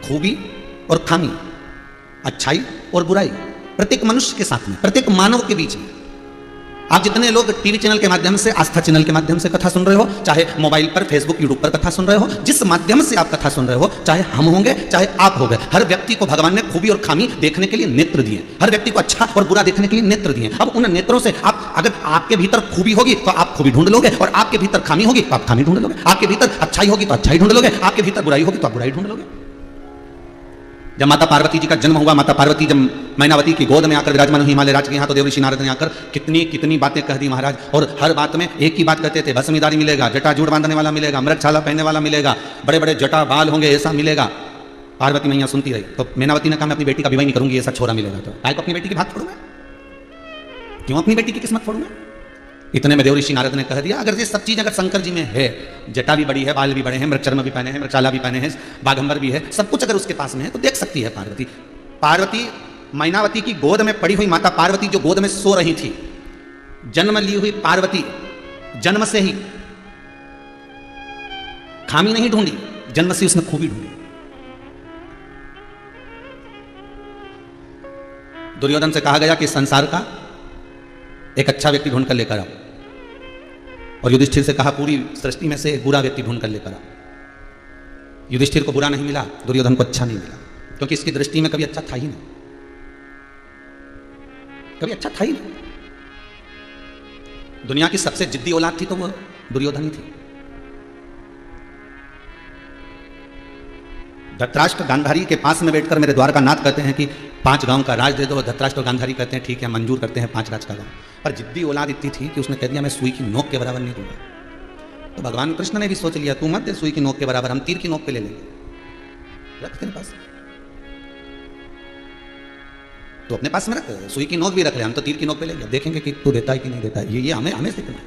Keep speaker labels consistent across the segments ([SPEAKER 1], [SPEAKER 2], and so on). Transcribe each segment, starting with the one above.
[SPEAKER 1] खूबी और खामी, अच्छाई और बुराई प्रत्येक मनुष्य के साथ में, प्रत्येक मानव के बीच में। आप जितने लोग टीवी चैनल के माध्यम से, आस्था चैनल के माध्यम से कथा सुन रहे हो, चाहे मोबाइल पर, फेसबुक, यूट्यूब पर कथा सुन रहे हो, जिस माध्यम से आप कथा सुन रहे हो, चाहे हम होंगे चाहे आप होंगे, हर व्यक्ति को भगवान ने खूबी और खामी देखने के लिए नेत्र दिए, हर व्यक्ति को अच्छा और बुरा देखने के लिए नेत्र दिए। अब उन नेत्रों से आप, अगर आपके भीतर खूबी होगी तो आप खूबी ढूंढ लोगे, और आपके भीतर खामी होगी तो आप खामी ढूंढ लोगे, आपके भीतर अच्छाई होगी तो अच्छाई ढूंढ लोगे, आपके भीतर बुराई होगी तो आप बुराई ढूंढ लोगे। जब माता पार्वती जी का जन्म हुआ, माता पार्वती जब मैनावती की गोद में आकर विराजमान हुई हिमालय राज के यहाँ, तो देवऋषि नारद ने आकर कितनी कितनी बातें कह दी महाराज, और हर बात में एक ही बात कहते थे, भस्मीदारी मिलेगा, जटाजूट बांधने वाला मिलेगा, मृगछाला पहनने वाला मिलेगा, बड़े बड़े जटा बाल होंगे, ऐसा मिलेगा। पार्वती मैया सुनती रही, तो मैनावती ने कहा मैं अपनी बेटी का विवाह नहीं करूंगी, ऐसा छोरा मिलेगा तो काय को अपनी बेटी की भाग फोड़ूंगा, क्यों अपनी बेटी की किस्मत फोड़ूंगा। इतने में देवऋषि नारद ने कह दिया, अगर ये सब चीज अगर शंकर जी में है, जटा भी बड़ी है, बाल भी बड़े हैं, मृगचर्म भी पहने हैं, मृगशाला भी पहने हैं, बाघंबर भी है, सब कुछ अगर उसके पास में है तो देख सकती है पार्वती। पार्वती मैनावती की गोद में पड़ी हुई माता पार्वती जो गोद में सो रही थी, जन्म ली हुई पार्वती जन्म से ही खामी नहीं ढूंढी, जन्म से उसने खूबी ढूंढी। दुर्योधन से कहा गया कि संसार का एक अच्छा व्यक्ति ढूंढ कर लेकर आओ, और युधिष्ठिर से कहा पूरी सृष्टि में से एक बुरा व्यक्ति ढूंढ कर लेकर आओ। युधिष्ठिर को बुरा नहीं मिला, दुर्योधन को अच्छा नहीं मिला, क्योंकि इसकी दृष्टि में कभी अच्छा था ही नहीं, कभी अच्छा था ही नहीं। दुनिया की सबसे जिद्दी औलाद थी तो वो दुर्योधन ही थी। धृतराष्ट्र गांधारी के पास में बैठकर मेरे द्वार का नाथ कहते हैं कि 5 गांव का राज दे दो। धृतराष्ट्र और गांधारी कहते हैं ठीक है, मंजूर करते हैं 5 राज का गांव। पर जिद्दी औलाद इतनी थी कि उसने कह दिया मैं सुई की नोक के बराबर नहीं दूंगा। तो भगवान कृष्ण ने भी सोच लिया तू मत दे सुई की नोक के बराबर, हम तीर की नोक पे ले लेंगे, रख तेरे पास, तो अपने पास में रख, सुई की नोक भी रख ले, हम तो तीर की नोक पे ले लिया, देखेंगे कि तू देता है कि नहीं देता है। ये हमें हमें सीखना है,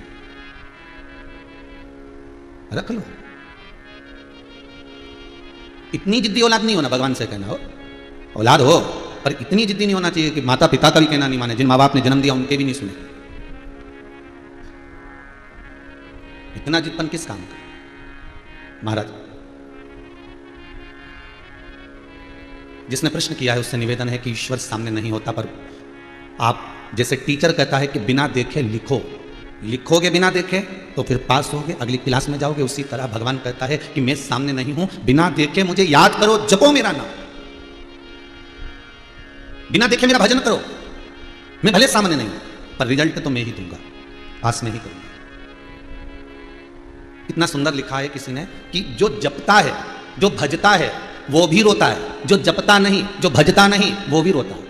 [SPEAKER 1] रख लो। इतनी जिद्दी औलाद नहीं होना, भगवान से कहना हो औलाद हो, पर इतनी जिद्दी नहीं होना चाहिए कि माता पिता का भी कहना नहीं माने, जिन माँ बाप ने जन्म दिया उनके भी नहीं सुने। इतना जिद्दपन किस काम का महाराज? जिसने प्रश्न किया है उससे निवेदन है कि ईश्वर सामने नहीं होता, पर आप जैसे टीचर कहता है कि बिना देखे लिखो, लिखोगे बिना देखे तो फिर पास होगे, अगली क्लास में जाओगे, उसी तरह भगवान कहता है कि मैं सामने नहीं हूं, बिना देखे मुझे याद करो, जपो मेरा नाम, बिना देखे मेरा भजन करो। मैं भले सामने नहीं पर रिजल्ट तो मैं ही दूंगा, पास में ही करूंगा। इतना सुंदर लिखा है किसी ने कि जो जपता है, जो भजता है वो भी रोता है, जो जपता नहीं, जो भजता नहीं वो भी रोता है।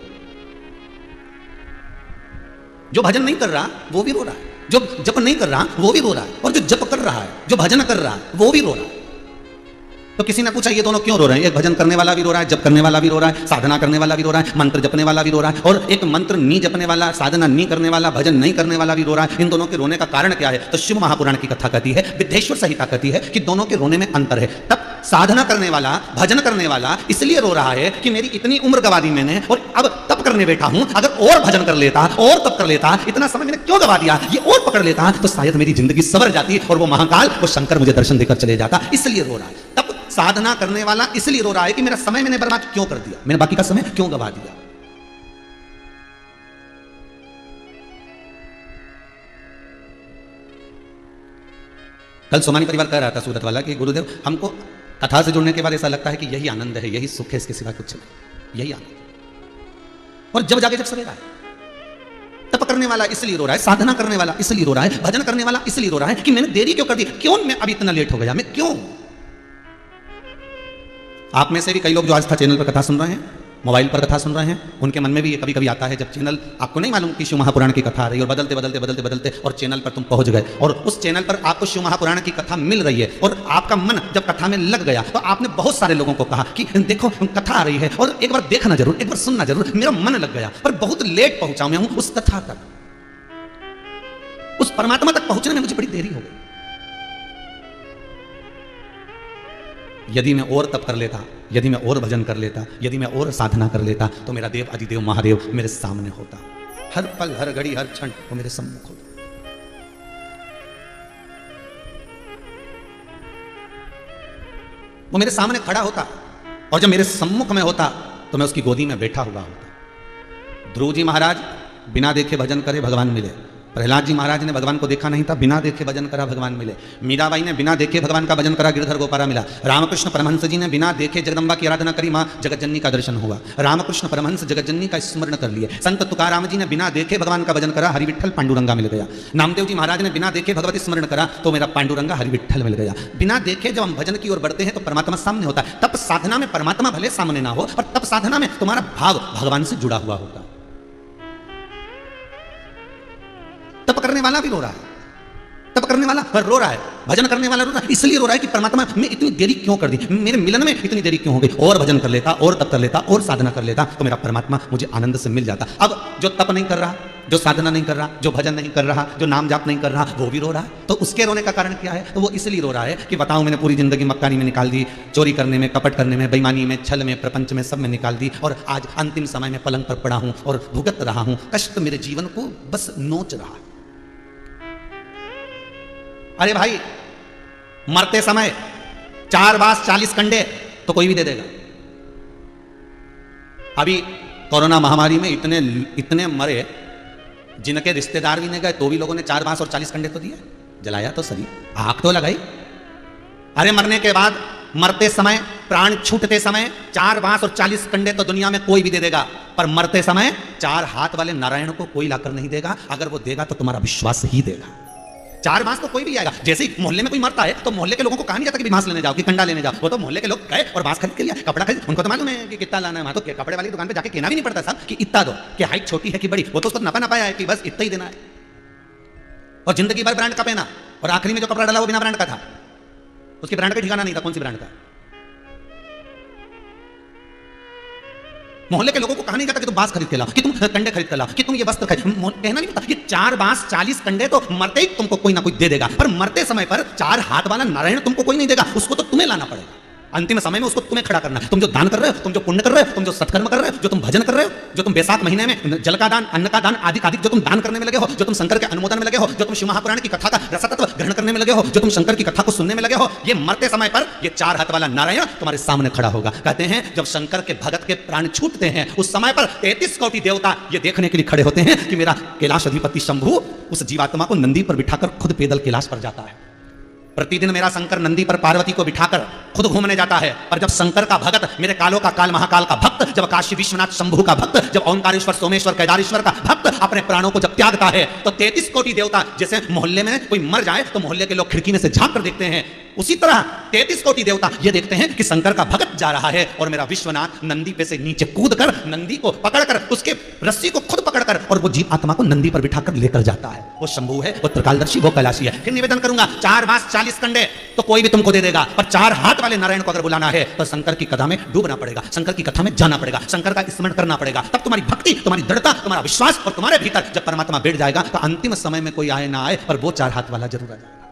[SPEAKER 1] जो भजन नहीं कर रहा वो भी रो रहा है, जो जप नहीं कर रहा वो भी रो रहा है, और जो जप कर रहा है, जो भजन कर रहा है वो भी रो रहा है। तो किसी ने पूछा ये दोनों क्यों रो रहे हैं? एक भजन करने वाला भी रो रहा है, जप करने वाला भी रो रहा है, साधना करने वाला भी रो रहा है, मंत्र जपने वाला भी रो रहा है, और एक मंत्र नहीं जपने वाला, साधना नहीं करने वाला, भजन नहीं करने वाला भी रो रहा है। इन दोनों के रोने का कारण क्या है? तो शिव महापुराण की कथा कहती है, विद्येश्वर संहिता कहती है कि दोनों के रोने में अंतर है। तब साधना करने वाला, भजन करने वाला इसलिए रो रहा है कि मेरी इतनी उम्र गवा दी मैंने, और अब तप करने बैठा हूं, अगर और भजन कर लेता और तप कर लेता, इतना समय मैंने क्यों गवा दिया, ये और पकड़ लेता तो शायद मेरी जिंदगी सवर जाती, और वो महाकाल, वो शंकर मुझे दर्शन देकर चले जाता। इसलिए रो रहा है। तब साधना करने वाला इसलिए रो रहा है कि मेरा समय मैंने बर्बाद क्यों कर दिया, मैंने बाकी का समय क्यों गवा दिया। कल सोमानी परिवार कह रहा था सूरत वाला कि गुरुदेव हमको कथा से जुड़ने के बाद ऐसा लगता है कि यही आनंद है, यही सुख है, इसके सिवा कुछ नहीं, यही आनंद। और जब जाके जब सवेरा है, तप करने वाला इसलिए रो रहा है, साधना करने वाला इसलिए रो रहा है, भजन करने वाला इसलिए रो रहा है कि मैंने देरी क्यों कर दी, क्यों मैं अभी इतना लेट हो गया, मैं क्यों। आप में से भी कई लोग जो आस्था चैनल पर कथा सुन रहे हैं, मोबाइल पर कथा सुन रहे हैं, उनके मन में भी ये कभी कभी आता है जब चैनल आपको नहीं मालूम कि शिव महापुराण की कथा आ रही है, और बदलते बदलते बदलते बदलते और चैनल पर तुम पहुंच गए, और उस चैनल पर आपको शिव महापुराण की कथा मिल रही है, और आपका मन जब कथा में लग गया तो आपने बहुत सारे लोगों को कहा कि देखो कथा आ रही है और एक बार देखना जरूर, एक बार सुनना जरूर। मेरा मन लग गया, पर बहुत लेट पहुंचा मैं हूं उस कथा तक, उस परमात्मा तक पहुंचने में मुझे बड़ी देरी हो गई। यदि मैं और तप कर लेता, यदि मैं और भजन कर लेता, यदि मैं और साधना कर लेता, तो मेरा देव अधिदेव महादेव मेरे सामने होता, हर पल हर घड़ी हर क्षण वो मेरे सम्मुख होता। वो मेरे सामने खड़ा होता, और जब मेरे सम्मुख में होता तो मैं उसकी गोदी में बैठा हुआ होता। ध्रुव जी महाराज बिना देखे भजन करे भगवान मिले। प्रहलाद जी महाराज ने भगवान को देखा नहीं था, बिना देखे भजन करा भगवान मिले। मीराबाई ने बिना देखे भगवान का भजन करा, गिरधर गोपारा मिला। रामकृष्ण परमहंस जी ने बिना देखे जगदम्बा की आराधना करी, माँ जगतजननी का दर्शन हुआ। रामकृष्ण परमहंस जगतजननी का स्मरण कर लिए। संत तुकाराम जी ने बिना देखे भगवान का भजन करा, हरि विठ्ठल पांडुरंगा मिल गया। नामदेव जी महाराज ने बिना देखे भगवती स्मरण करा तो मेरा पांडुरंगा हरि विठ्ठल मिल गया। बिना देखे जब हम भजन की ओर बढ़ते हैं तो परमात्मा सामने होता है। तब साधना में परमात्मा भले सामने ना हो, और तब साधना में तुम्हारा भाव भगवान से जुड़ा हुआ होता। तप करने वाला भी रो रहा है, तप करने वाला रो रहा है, भजन करने वाला रो रहा है। इसलिए रो रहा है कि परमात्मा में इतनी देरी क्यों कर दी, मेरे मिलन में इतनी देरी क्यों हो गई। और भजन कर लेता, और तप कर लेता, और साधना कर लेता तो मेरा परमात्मा मुझे आनंद से मिल जाता। अब जो तप नहीं कर रहा, जो साधना नहीं कर रहा, जो भजन नहीं कर रहा, जो नाम जाप नहीं कर रहा, वो भी रो रहा है। तो उसके रोने का कारण क्या है? तो वो इसलिए रो रहा है कि बताऊं मैंने पूरी जिंदगी मक्कारी में निकाल दी, चोरी करने में, कपट करने में, बेईमानी में, छल में, प्रपंच में, सब में निकाल दी, और आज अंतिम समय में पलंग पर पड़ा हूं और भुगत रहा हूं। कष्ट मेरे जीवन को बस नोच रहा है। अरे भाई, मरते समय 4 बांस 40 कंडे तो कोई भी दे देगा। अभी कोरोना महामारी में इतने मरे, जिनके रिश्तेदार भी नहीं गए तो भी लोगों ने 4 बांस और 40 कंडे तो दिए, जलाया तो सही, आग तो लगाई। अरे मरने के बाद, मरते समय, प्राण छूटते समय 4 बांस और 40 कंडे तो दुनिया में कोई भी दे देगा, पर मरते समय 4 हाथ वाले नारायण को कोई लाकर नहीं देगा। अगर वो देगा तो तुम्हारा विश्वास ही देगा। 4 बांस तो कोई भी आएगा। जैसे ही मोहल्ले में कोई मरता है तो मोहल्ले के लोगों को कहा नहीं जाता कि बांस लेने जाओ कि कंडा लेने जाओ। वो तो मोहल्ले के लोग गए और बांस खरीद के लिया, कपड़ा खरीद। उनको तो मालूम है कि कितना लाना है। वहां तो कपड़े वाली दुकान पे जाके कहना भी नहीं पड़ता साहब कि इतना दो, कि हाइट छोटी है कि बड़ी। वो तो उसको नपा नपाया है कि बस इतना ही देना है। और जिंदगी भर ब्रांड का पहना, और आखिरी में जो कपड़ा डाला वो बिना ब्रांड का था, उसके ब्रांड का ठिकाना नहीं था कौन सी ब्रांड का। मोहल्ले के लोगों को कहा नहीं जाता कि तुम बांस खरीद के लाओ, कि तुम कंडे खरीद के लाओ, कि तुम ये वस्त्र खरीद। कहना नहीं पता कि 4 बांस 40 कंडे तो मरते ही तुमको कोई ना कोई दे देगा, पर मरते समय पर 4 हाथ वाला नारायण तुमको कोई नहीं देगा। उसको तो तुम्हें लाना पड़ेगा। अंतिम समय में उसको तुम्हें खड़ा करना है। तुम जो दान कर रहे हो, तुम जो पुण्य कर रहे हो, तुम जो सत्कर्म कर रहे हो, जो तुम भजन कर रहे हो, जो तुम बैसाख महीने में जल का दान, अन्न का दान आदि आदि जो तुम दान करने में लगे हो, जो तुम शंकर के अनुमोदन में लगे हो, जो तुम शिव महापुराण की कथा का रसतत्व ग्रहण करने में लगे हो, जो तुम शंकर की कथा को सुनने में लगे हो, ये मरते समय पर ये 4 हाथ वाला नारायण तुम्हारे सामने खड़ा होगा। कहते हैं जब शंकर के भगत के प्राण छूटते हैं उस समय पर 33 कोटि देवता ये देखने के लिए खड़े होते हैं कि मेरा कैलाश अधिपति शंभु उस जीवात्मा को नंदी पर बिठाकर खुद पैदल कैलाश पर जाता है। प्रतिदिन मेरा शंकर नंदी पर पार्वती को बिठाकर खुद घूमने जाता है। पर जब शंकर का भगत, मेरे कालों का काल महाकाल का भक्त, जब काशी विश्वनाथ शंभु का भक्त, जब ओंकारेश्वर सोमेश्वर केदारेश्वर का भक्त अपने प्राणों को जब त्यागता है तो 33 कोटि देवता, जैसे मोहल्ले में कोई मर जाए तो मोहल्ले के लोग खिड़की में से झांक कर देखते हैं, उसी तरह 33 कोटि देवता ये देखते हैं कि शंकर का भगत जा रहा है और मेरा विश्वनाथ नंदी पे से नीचे कूदकर नंदी को पकड़कर, उसके रस्सी को खुद पकड़कर और वो जीव आत्मा को नंदी पर बिठाकर लेकर जाता है। वो शंभु है, वो त्रिकालदर्शी, वो कैलाशी है। फिर निवेदन करूंगा, 4 बांस 40 कंडे तो कोई भी तुमको दे देगा, पर 4 हाथ वाले नारायण को अगर बुलाना है तो शंकर की कथा में डूबना पड़ेगा, शंकर की कथा में जाना पड़ेगा, शंकर का स्मरण करना पड़ेगा। तब तुम्हारी भक्ति, तुम्हारी दृढ़ता, तुम्हारा विश्वास और तुम्हारे भीतर जब परमात्मा बैठ जाएगा तो अंतिम समय में कोई आए ना आए पर वो 4 हाथ वाला जरूर आ जाएगा।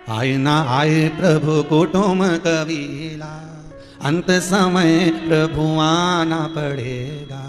[SPEAKER 1] आए ना आए प्रभु कुटुम कबीला, अंत समय प्रभु आना पड़ेगा,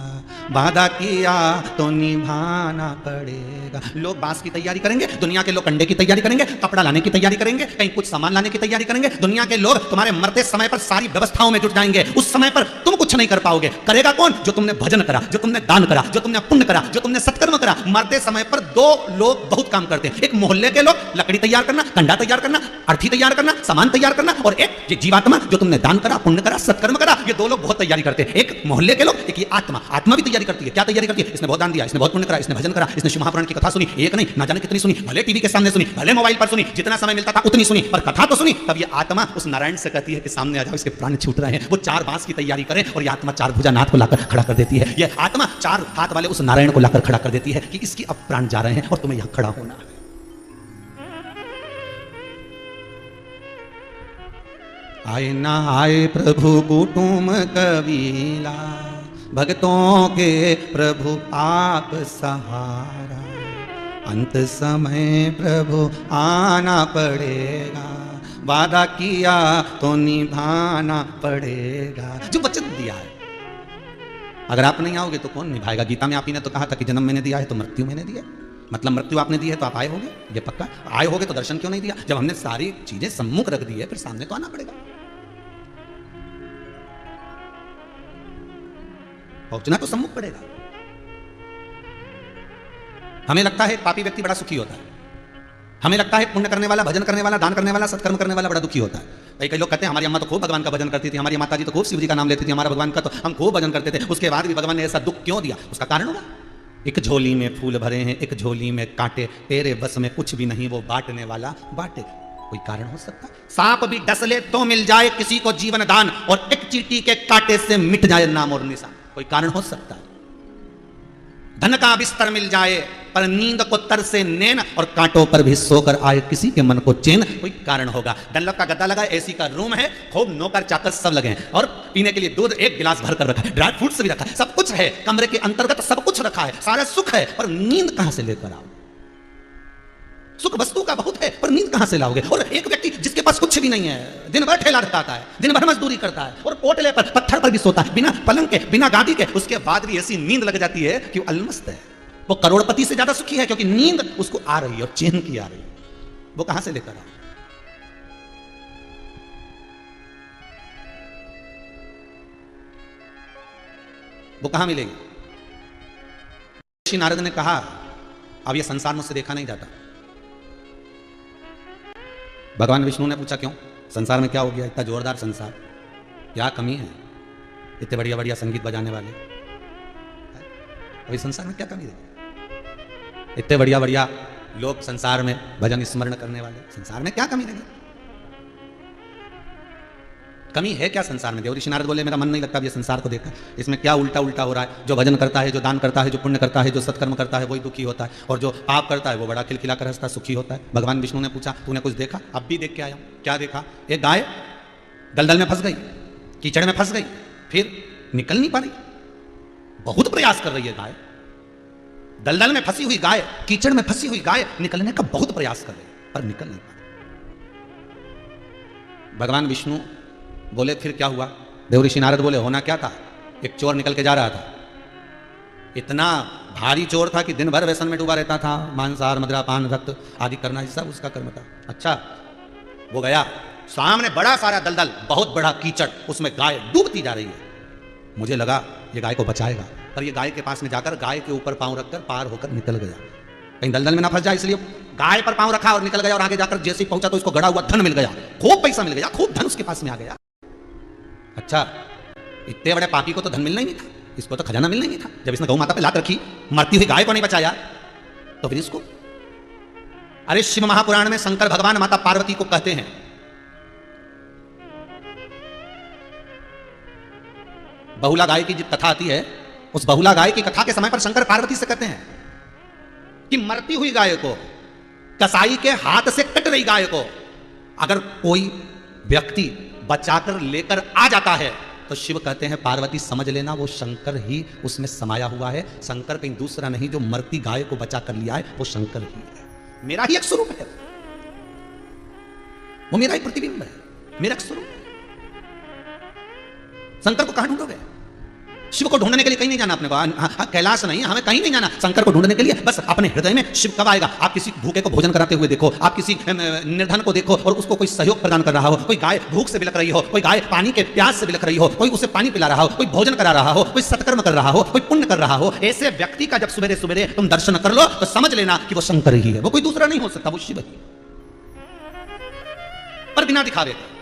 [SPEAKER 1] वादा किया तो निभाना पड़ेगा। लोग बांस की तैयारी करेंगे, दुनिया के लोग कंडे की तैयारी करेंगे, कपड़ा लाने की तैयारी करेंगे, कहीं कुछ सामान लाने की तैयारी करेंगे। दुनिया के लोग तुम्हारे मरते समय पर सारी व्यवस्थाओं में जुट जाएंगे। उस समय पर तुम कुछ नहीं कर पाओगे। करेगा कौन? जो तुमने भजन करा, जो तुमने दान करा, जो तुमने पुण्य करा, जो तुमने सत्कर्म करा। मरते समय पर 2 लोग बहुत काम करते हैं। एक मोहल्ले के लोग लकड़ी तैयार करना, कंडा तैयार करना, अर्थी तैयार करना, सामान तैयार करना, और एक ये जीवात्मा जो तुमने दान करा, पुण्य करा, सत्कर्म करा। ये 2 लोग बहुत तैयारी करते हैं। एक मोहल्ले के लोग, एक ये आत्मा भी तैयारी करती है। क्या तैयारी करती है? इसने बहुत दान दिया, इसने बहुत पुण्य करा, इसने भजन करा, इसने शिव महापुराण की कथा सुनी, एक नहीं ना जाने कितनी सुनी, भले टीवी के सामने सुनी, भले मोबाइल पर सुनी, जितना समय मिलता था उतनी सुनी, पर कथा तो सुनी। तब ये आत्मा उस नारायण से कहती है कि सामने आ जाओ, इसके प्राण छूट रहे हैं। वो 4 बांस की तैयारी करे और ये आत्मा 4 भुजानाथ को लाकर खड़ा कर देती है। ये आत्मा 4 हाथ वाले उस नारायण को लाकर खड़ा कर देती है कि इसकी अब प्राण जा रहे हैं और तुम्हें यहां खड़ा होना है। आए ना आए प्रभु कुटुम कबीला, भक्तों के प्रभु आप सहारा, अंत समय प्रभु आना पड़ेगा, वादा किया तो निभाना पड़ेगा। जो वचन दिया है, अगर आप नहीं आओगे तो कौन निभाएगा? गीता में आप ही ने तो कहा था कि जन्म मैंने दिया है तो मृत्यु मैंने दी है। मतलब मृत्यु आपने दी है तो आप आए होगे, ये पक्का। आए होगे तो दर्शन क्यों नहीं दिया? जब हमने सारी चीजें सम्मुख रख दी है फिर सामने तो आना पड़ेगा। पहुंचना तो सम्मुख पड़ेगा। हमें लगता है पापी व्यक्ति बड़ा सुखी होता है, हमें लगता है पुण्य करने वाला, भजन करने वाला, दान करने वाला, सत्कर्म करने वाला बड़ा दुखी होता है। कई लोग कहते हैं हमारी अम्मा तो खूब भगवान का भजन करती थी, हमारी माता जी तो खूब शिव जी का नाम लेती थी, हमारा भगवान का तो हम खूब भजन करते थे, उसके बाद भी भगवान ने ऐसा दुख क्यों दिया? उसका कारण होगा, एक झोली में फूल भरे हैं, एक झोली में कांटे, तेरे बस में कुछ भी नहीं, वो बांटने वाला बांटेगा। कोई कारण हो सकता है? सांप भी डस ले तो मिल जाए किसी को जीवन दान, और एक चींटी के कांटे से मिट जाए नाम और निशान। कोई कारण हो सकता है? धन का बिस्तर मिल जाए पर नींद को तरसे नैन, और कांटों पर भी सोकर आए किसी के मन को चैन। कोई कारण होगा। डल्लब का गद्दा लगा, एसी का रूम है, खूब नौकर चाकर सब लगे हैं, और पीने के लिए दूध एक गिलास भर कर रखा है, ड्राई फ्रूट्स भी रखा है, सब कुछ है, कमरे के अंतर्गत सब कुछ रखा है, सारा सुख है, पर नींद कहां से लेकर आओ? सुख वस्तु का बहुत है, पर नींद कहां से लाओगे? और एक व्यक्ति जिसके पास कुछ भी नहीं है, दिन भर ठेला ढकाता है, दिन भर मजदूरी करता है, और कोटले पर पत्थर पर भी सोता है, बिना पलंग के, बिना गादी के, उसके बाद भी ऐसी नींद लग जाती है कि वो अलमस्त है। वो करोड़पति से ज्यादा सुखी है, क्योंकि नींद उसको आ रही है और चैन की आ रही है। वो कहां से लेकर आओ? वो कहां मिलेगी? ऋषि नारद ने कहा अब ये संसार मुझसे देखा नहीं जाता। भगवान विष्णु ने पूछा क्यों? संसार में क्या हो गया? इतना जोरदार संसार, क्या कमी है? इतने बढ़िया बढ़िया संगीत बजाने वाले, अभी संसार में क्या कमी है? इतने बढ़िया बढ़िया लोग संसार में भजन स्मरण करने वाले, संसार में क्या कमी लगी? कमी है क्या संसार में? देव ऋषि नारद बोले मेरा मन नहीं लगता ये संसार को देखकर, इसमें क्या उल्टा उल्टा हो रहा है। जो भजन करता है, जो दान करता है, जो पुण्य करता है, जो सत्कर्म करता है, वही दुखी होता है, और जो पाप करता है वो बड़ा खिलखिलाकर हंसता सुखी होता है। भगवान विष्णु ने पूछा तूने कुछ देखा? अब भी देख के आया हूं। क्या देखा? एक गाय दलदल में फंस गई, कीचड़ में फंस गई, फिर निकल नहीं पा रही, बहुत प्रयास कर रही है गाय। दलदल में फंसी हुई गाय, कीचड़ में फंसी हुई गाय निकलने का बहुत प्रयास कर रही है, पर निकल नहीं पा रही। भगवान विष्णु बोले फिर क्या हुआ? देव ऋषि नारद बोले होना क्या था? एक चोर निकल के जा रहा था, इतना भारी चोर था कि दिन भर व्यसन में डूबा रहता था, मांसाहार, मदिरा, पान, रक्त आदि करना ही सब उसका कर्म था। अच्छा, वो गया, सामने बड़ा सारा दलदल, बहुत बड़ा कीचड़, उसमें गाय डूबती जा रही है। मुझे लगा ये गाय को बचाएगा, पर ये गाय के पास में जाकर गाय के ऊपर पांव रखकर पार होकर निकल गया, कहीं दलदल में ना फंस जाए, इसलिए गाय पर पांव रखा और निकल गया। और आगे जाकर जैसे ही पहुंचा तो उसको गड़ा हुआ धन मिल गया, खूब पैसा मिल गया, खूब धन उसके पास में आ गया। अच्छा, इतने बड़े पापी को तो धन मिलना ही नहीं था, इसको तो खजाना मिलना ही नहीं था। जब इसने गौ माता पे लात रखी, मरती हुई गाय को नहीं बचाया, तो फिर इसको? अरे शिव महापुराण में शंकर भगवान माता पार्वती को कहते हैं, बहुला गाय की जब कथा आती है, उस बहुला गाय की कथा के समय पर शंकर पार्वती से कहते हैं कि मरती हुई गाय को, कसाई के हाथ से कट रही गाय को अगर कोई व्यक्ति बचाकर लेकर आ जाता है, तो शिव कहते हैं पार्वती समझ लेना वो शंकर ही उसमें समाया हुआ है, शंकर कहीं दूसरा नहीं, जो मरती गाय को बचा कर लिया है वो शंकर ही है, मेरा ही एक स्वरूप है, वो मेरा ही प्रतिबिंब है, मेरा एक स्वरूप है। शंकर को कहां ढूंढोगे? शिव को ढूंढने के लिए कहीं नहीं जाना अपने को, कैलाश नहीं, हमें कहीं नहीं जाना शंकर को ढूंढने के लिए। बस अपने हृदय में शिव कब आएगा? आप किसी भूखे को भोजन कराते हुए देखो, आप किसी निर्धन को देखो और उसको कोई सहयोग प्रदान कर रहा हो, कोई गाय भूख से बिलख रही हो, कोई गाय पानी के प्यास से बिलख रही हो, कोई उसे पानी पिला रहा हो, कोई भोजन करा रहा हो, कोई सत्कर्म कर रहा हो, कोई पुण्य कर रहा हो, ऐसे व्यक्ति का जब सवेरे सवेरे तुम दर्शन कर लो तो समझ लेना कि वो शंकर ही है, वो कोई दूसरा नहीं हो सकता, वो शिव ही। पर बिना दिखावे के,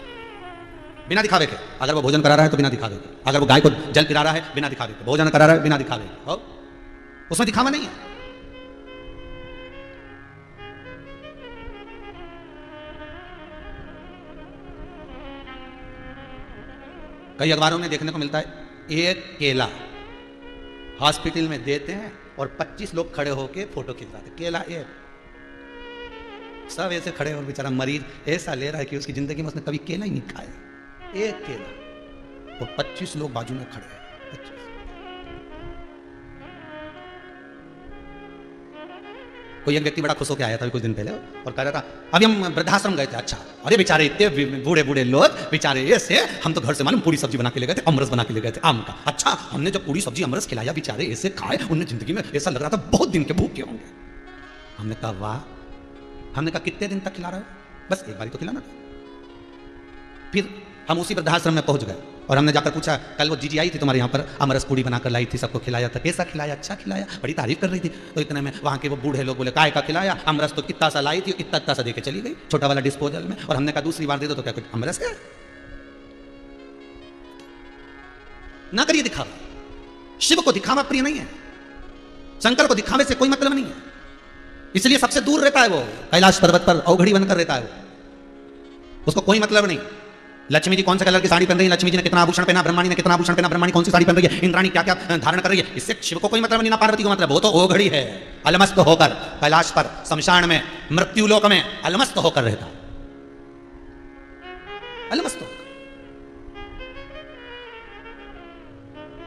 [SPEAKER 1] बिना दिखावे के, अगर वो भोजन करा रहा है तो बिना दिखावे के, अगर वो गाय को जल पिला रहा है बिना दिखावे के, भोजन करा रहा है बिना दिखावे के, उसमें दिखावा नहीं है। कई अखबारों में देखने को मिलता है एक केला हॉस्पिटल में देते हैं और 25 लोग खड़े होके फोटो खिंचवाते, केला एक, सब ऐसे खड़े और बेचारा मरीज ऐसा ले रहा है कि उसकी जिंदगी में उसने कभी केला ही नहीं खाया, एक केला, और 25 लोग बाजू में खड़े हैं। 25। कोई एक व्यक्ति बड़ा खुश होकर आया था कुछ दिन पहले और कह रहा था अभी हम वृद्धाश्रम गए थे। अच्छा, अरे बेचारे इतने बूढ़े बूढ़े लोग बेचारे ऐसे, हम तो घर से मालूम पूरी सब्जी बना के ले गए थे, अमरस बना के ले गए थे आम का। अच्छा, हमने जब पूरी सब्जी अमरस खिलाया, बेचारे ऐसे खाए, उन्हें जिंदगी में ऐसा लग रहा था बहुत दिन के भूखे होंगे। हमने कहा वाह, हमने कहा कितने दिन तक खिला रहे हो? बस एक बार तो खिलाना था। फिर हम उसी वृद्धाश्रम में पहुंच गए। और हमने जाकर पूछा, कल वो जीजी आई थी तुम्हारे यहाँ पर, अमरस पूड़ी बनाकर लाई थी, सबको खिलाया था, कैसा खिलाया? अच्छा खिलाया, बड़ी तारीफ कर रही थी। तो इतने में वहाँ के वो बूढ़े लोग बोले, काय का खिलाया? अमरस तो इतना सा लाई थी, इतना सा दे के चली गई, छोटा वाला डिस्पोजल में। और हमने कहा दूसरी बार दे दो, तो क्या कुछ अमरस है? ना करिए दिखावा। शिव को दिखावा प्रिय नहीं है, शंकर को दिखावे से कोई मतलब नहीं है, इसलिए सबसे दूर रहता है वो, कैलाश पर्वत पर अवघड़ी बनकर रहता है वो, उसको कोई मतलब नहीं। लक्ष्मी जी कौन से कलर की साड़ी पहन रही है, लक्ष्मी जी ने कितना आभूषण पहना, ब्रह्माणी ने कितना आभूषण पहना, ब्रह्माणी कौन सी साड़ी पहन रही है, इंद्राणी क्या क्या धारण कर रही है, इससे शिव को कोई मतलब नहीं, ना पार्वती को मतलब। वो तो ओघड़ी है, अलमस्त होकर कैलाश पर, शमशान में, मृत्यु लोक में अलमस्त होकर रहता है, अलमस्त होकर।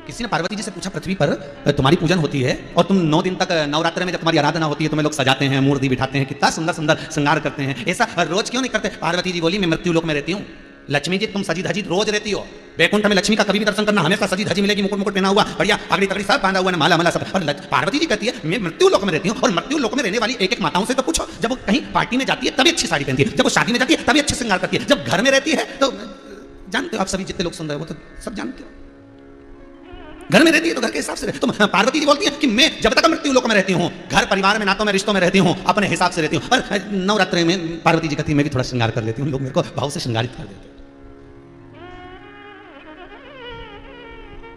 [SPEAKER 1] किसी ने पार्वती जी से पूछा, पृथ्वी पर तुम्हारी पूजन होती है और तुम 9 दिन तक नवरात्र में जब तुम्हारी आराधना होती है, तुम्हें लोग सजाते हैं, मूर्ति बिठाते हैं, कितना सुंदर सुंदर श्रृंगार करते हैं, ऐसा रोज क्यों नहीं करते? पार्वती जी बोली, मैं मृत्यु लोक में रहती हूँ। लक्ष्मी जी तुम सजी धजी रोज रहती हो, बैकुंठ में लक्ष्मी का कभी भी दर्शन करना, हमेशा सजी धजी मिलेगी, मुकुट मुकुट पहना हुआ, बढ़िया पगड़ी तगड़ी सब बांधा हुआ है, माला माला सब। और पार्वती जी कहती है, मैं मृत्यु लोक में रहती हूँ। और मृत्यु लोक में रहने वाली एक एक माताओं से तो पूछो, जब वो कहीं पार्टी में जाती है तभी अच्छी साड़ी पहनती है, जब वो शादी में जाती है तभी अच्छे श्रृंगार करती है, जब घर में रहती है तो जानते हो आप सभी जितने लोग सुन रहे हो वो तो सब जानते हो, घर में रहती है तो घर के हिसाब से। तो पार्वती जी बोलती है कि मैं जब तक मृत्यु लोक में रहती हूँ, घर परिवार में, नातों में, रिश्तों में रहती हूँ, अपने हिसाब से रहती हूँ। पर नवरात्रि में पार्वती जी कहती है, मैं भी थोड़ा श्रृंगार कर लेती हूँ, लोग मेरे को भाव से श्रृंगारित कर देते हैं।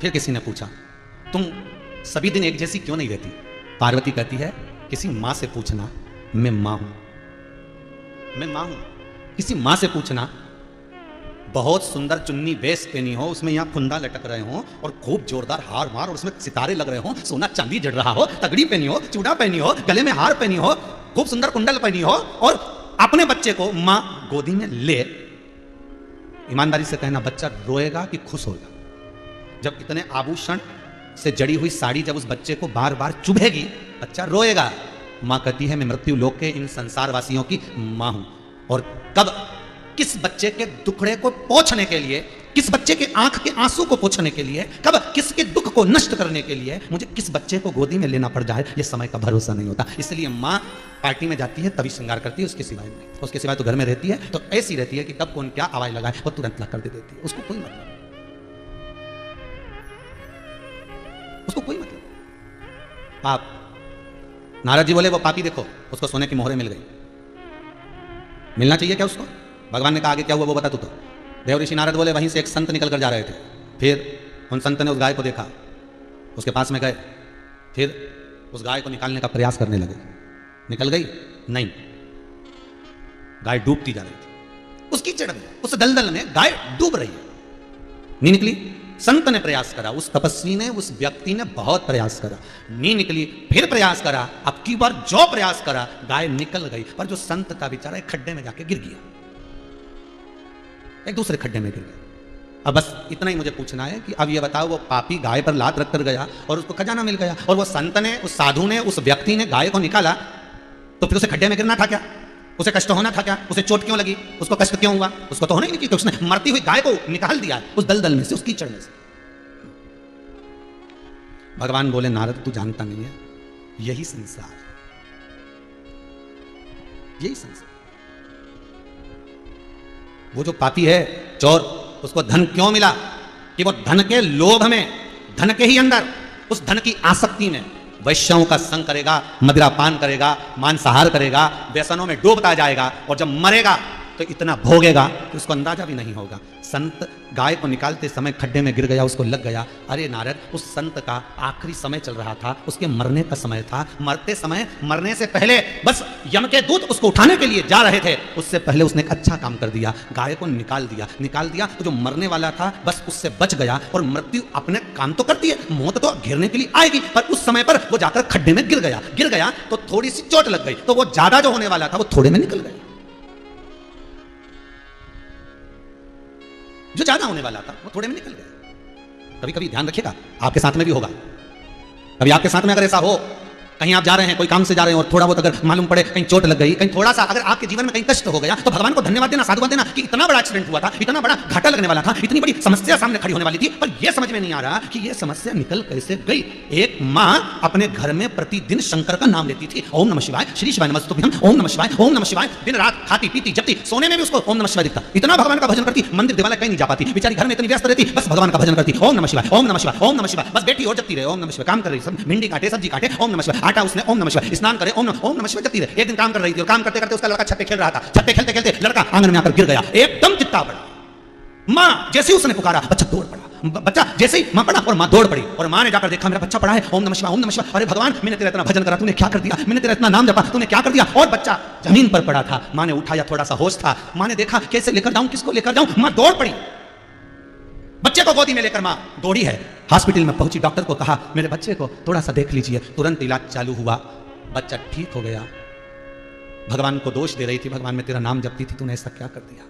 [SPEAKER 1] फिर किसी ने पूछा, तुम सभी दिन एक जैसी क्यों नहीं रहती? पार्वती कहती है, किसी माँ से पूछना, मैं माँ हूं, मैं माँ हूं। किसी माँ से पूछना, बहुत सुंदर चुन्नी वेश पहनी हो, उसमें यहाँ फुंदा लटक रहे हो और खूब जोरदार हार मार और उसमें सितारे लग रहे हो, सोना चांदी जड़ रहा हो, तगड़ी पहनी हो, चूड़ा पहनी हो, गले में हार पहनी हो, खूब सुंदर कुंडल पहनी हो, और अपने बच्चे को माँ गोदी में ले, ईमानदारी से कहना, बच्चा रोएगा कि खुश होगा? जब इतने आभूषण से जड़ी हुई साड़ी जब उस बच्चे को बार बार चुभेगी, बच्चा रोएगा। माँ कहती है, मैं मृत्यु लोक के इन संसार वासियों की माँ हूं, और कब किस बच्चे के दुखड़े को पोंछने के लिए, किस बच्चे के आंख के आंसू को पोंछने के लिए, कब किसके दुख को नष्ट करने के लिए मुझे किस बच्चे को गोदी में लेना पड़ जाए, ये समय का भरोसा नहीं होता। इसलिए माँ पार्टी में जाती है तभी श्रृंगार करती है, उसके सिवाय नहीं। उसके सिवाय तो घर में रहती है तो ऐसी रहती है कि कब कौन क्या आवाज लगाए वो तुरंत ला कर दे देती है, उसको कोई मतलब, उसको कोई मतलब। आप नारद जी बोले, वो पापी देखो, उसको सोने की मोहरें मिल गई, मिलना चाहिए क्या उसको? भगवान ने कहा आगे क्या हुआ वो बता तू तो। देव ऋषि नारद बोले, वहीं से एक संत निकल कर जा रहे थे, फिर उन संत ने उस गाय को देखा, उसके पास में गए, फिर उस गाय को निकालने का प्रयास करने लगे। निकल गई? नहीं, गाय डूबती जा रही थी उस कीचड़ में, उस दलदल में गाय डूब रही है, नहीं निकली। संत ने प्रयास करा, उस तपस्वी ने, उस व्यक्ति ने बहुत प्रयास करा, नहीं निकली, फिर प्रयास करा, अब की बार जो प्रयास करा गाय निकल गई, पर जो संत था बेचारा एक खड्डे में जाके गिर गया, एक दूसरे खड्डे में गिर गया। अब बस इतना ही मुझे पूछना है कि अब ये बताओ, वो पापी गाय पर लात रख कर गया और उसको खजाना मिल गया, और वो संत ने, उस साधु ने, उस व्यक्ति ने गाय को निकाला, तो फिर उसे खड्डे में गिरना था क्या? उसे कष्ट होना था क्या? उसे चोट क्यों लगी? उसको कष्ट क्यों हुआ? उसको तो होना ही नहीं, क्योंकि उसने मरती हुई गाय को निकाल दिया उस दलदल में से, उस कीचड़ में से। भगवान बोले, नारद तू जानता नहीं है, यही संसार, यही संसार। वो जो पापी है, चोर, उसको धन क्यों मिला? कि वो धन के लोभ में, धन के ही अंदर, उस धन की आसक्ति में वैश्यों का संग करेगा, मदिरा पान करेगा, मांसाहार करेगा, व्यसनों में डूबता जाएगा, और जब मरेगा तो इतना भोगेगा कि उसको अंदाजा भी नहीं होगा। संत गाय को निकालते समय खड्डे में गिर गया, उसको लग गया। अरे नारद, उस संत का आखिरी समय चल रहा था, उसके मरने का समय था, मरते समय, मरने से पहले बस यम के दूत उसको उठाने के लिए जा रहे थे, उससे पहले उसने एक अच्छा काम कर दिया, गाय को निकाल दिया। निकाल दिया तो जो मरने वाला था बस उससे बच गया, और मृत्यु अपने काम तो करती है, मौत तो घेरने के लिए आएगी, पर उस समय पर वो जाकर खड्डे में गिर गया। गिर गया तो थोड़ी सी चोट लग गई, तो वो ज्यादा जो होने वाला था वो थोड़े में निकल गया, जो ज्यादा होने वाला था वो थोड़े में निकल गया। कभी कभी ध्यान रखिएगा, आपके साथ में भी होगा, कभी आपके साथ में अगर ऐसा हो कहीं आप जा रहे हैं, कोई काम से जा रहे हैं और थोड़ा बहुत अगर मालूम पड़े कहीं चोट लग गई, कहीं थोड़ा सा अगर आपके जीवन में कहीं कष्ट हो गया, तो भगवान को धन्यवाद देना, साधुवाद देना कि इतना बड़ा एक्सीडेंट हुआ था, इतना बड़ा घाटा लगने वाला था, इतनी बड़ी समस्या सामने खड़ी होने वाली थी, पर यह समझ में नहीं आ रहा कि यह समस्या निकल कैसे गई। एक माँ अपने घर में प्रतिदिन शंकर का नाम लेती थी, ओम नमः शिवाय, श्री शिवाय नमस्तुभ्यम, ओम नमः शिवाय, ओम नमः शिवाय, दिन रात खाती पीती जपती, सोने में भी उसको ओम नमः शिवाय दिखता, इतना भगवान का भजन करती, मंदिर दिवाला कहीं नहीं जा पाती, बेचारी घर में इतनी व्यस्त रहती, बस भगवान का भजन करती, ओम नमः शिवाय, ओम नमः शिवाय, ओम नमः शिवाय, बस बैठी और जपती रहे, ओम नमः शिवाय, काम कर रही, सब भिंडी काटे, सब्जी काटे, ओम नमः शिवाय, आटा उसने, ओम नमः शिवाय, स्नान करे, ओम नमः शिवाय जपती रहे। एक दिन काम कर रही थी और काम करते करते उसका लड़का छत पे खेल रहा था, छत पे खेलते खेलते लड़का आंगन में आकर गिर गया, एकदम चित्ता पड़ा। मां जैसे ही उसने पुकारा, बच्चा दौड़ पड़ा, बच्चा जैसे ही मां पड़ा और मां दौड़ पड़ी, और मां ने जाकर देखा मेरा बच्चा पड़ा है, ओम नमः शिवाय, ओम नमः शिवाय, अरे भगवान मैंने तेरा इतना भजन करा, तूने क्या कर दिया, मैंने तेरा इतना नाम जपा, तूने क्या कर दिया, और बच्चा जमीन पर पड़ा था। मां ने उठाया, थोड़ा सा होश था, मां ने देखा कैसे लेकर जाऊं, किसको लेकर जाऊं, मां दौड़ पड़ी, बच्चे को गोदी में लेकर मां दौड़ी है, हॉस्पिटल में पहुंची, डॉक्टर को कहा मेरे बच्चे को थोड़ा सा देख लीजिए, तुरंत इलाज चालू हुआ, बच्चा ठीक हो गया। भगवान को दोष दे रही थी, भगवान मैं तेरा नाम जपती थी, तूने ऐसा क्या कर दिया।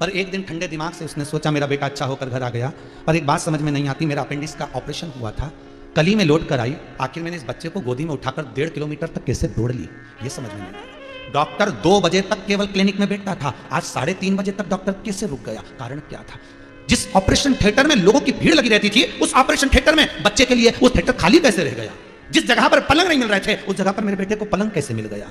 [SPEAKER 1] पर एक दिन ठंडे दिमाग से उसने सोचा मेरा बेटा अच्छा होकर घर आ गया, पर एक बात समझ में नहीं आती, मेरा अपेंडिक्स का ऑपरेशन हुआ था, कली में लौट कर आई, आखिर मैंने इस बच्चे को गोदी में उठाकर 1.5 किलोमीटर तक कैसे दौड़ ली, ये समझ में नहीं आया। डॉक्टर 2 बजे तक केवल क्लिनिक में बैठता था, आज 3:30 बजे तक डॉक्टर कैसे रुक गया, कारण क्या था। जिस ऑपरेशन थिएटर में लोगों की भीड़ लगी रहती थी, उस ऑपरेशन थिएटर में बच्चे के लिए वो थिएटर खाली कैसे रह गया। जिस जगह पर पलंग नहीं मिल रहे थे, उस जगह पर मेरे बेटे को पलंग कैसे मिल गया।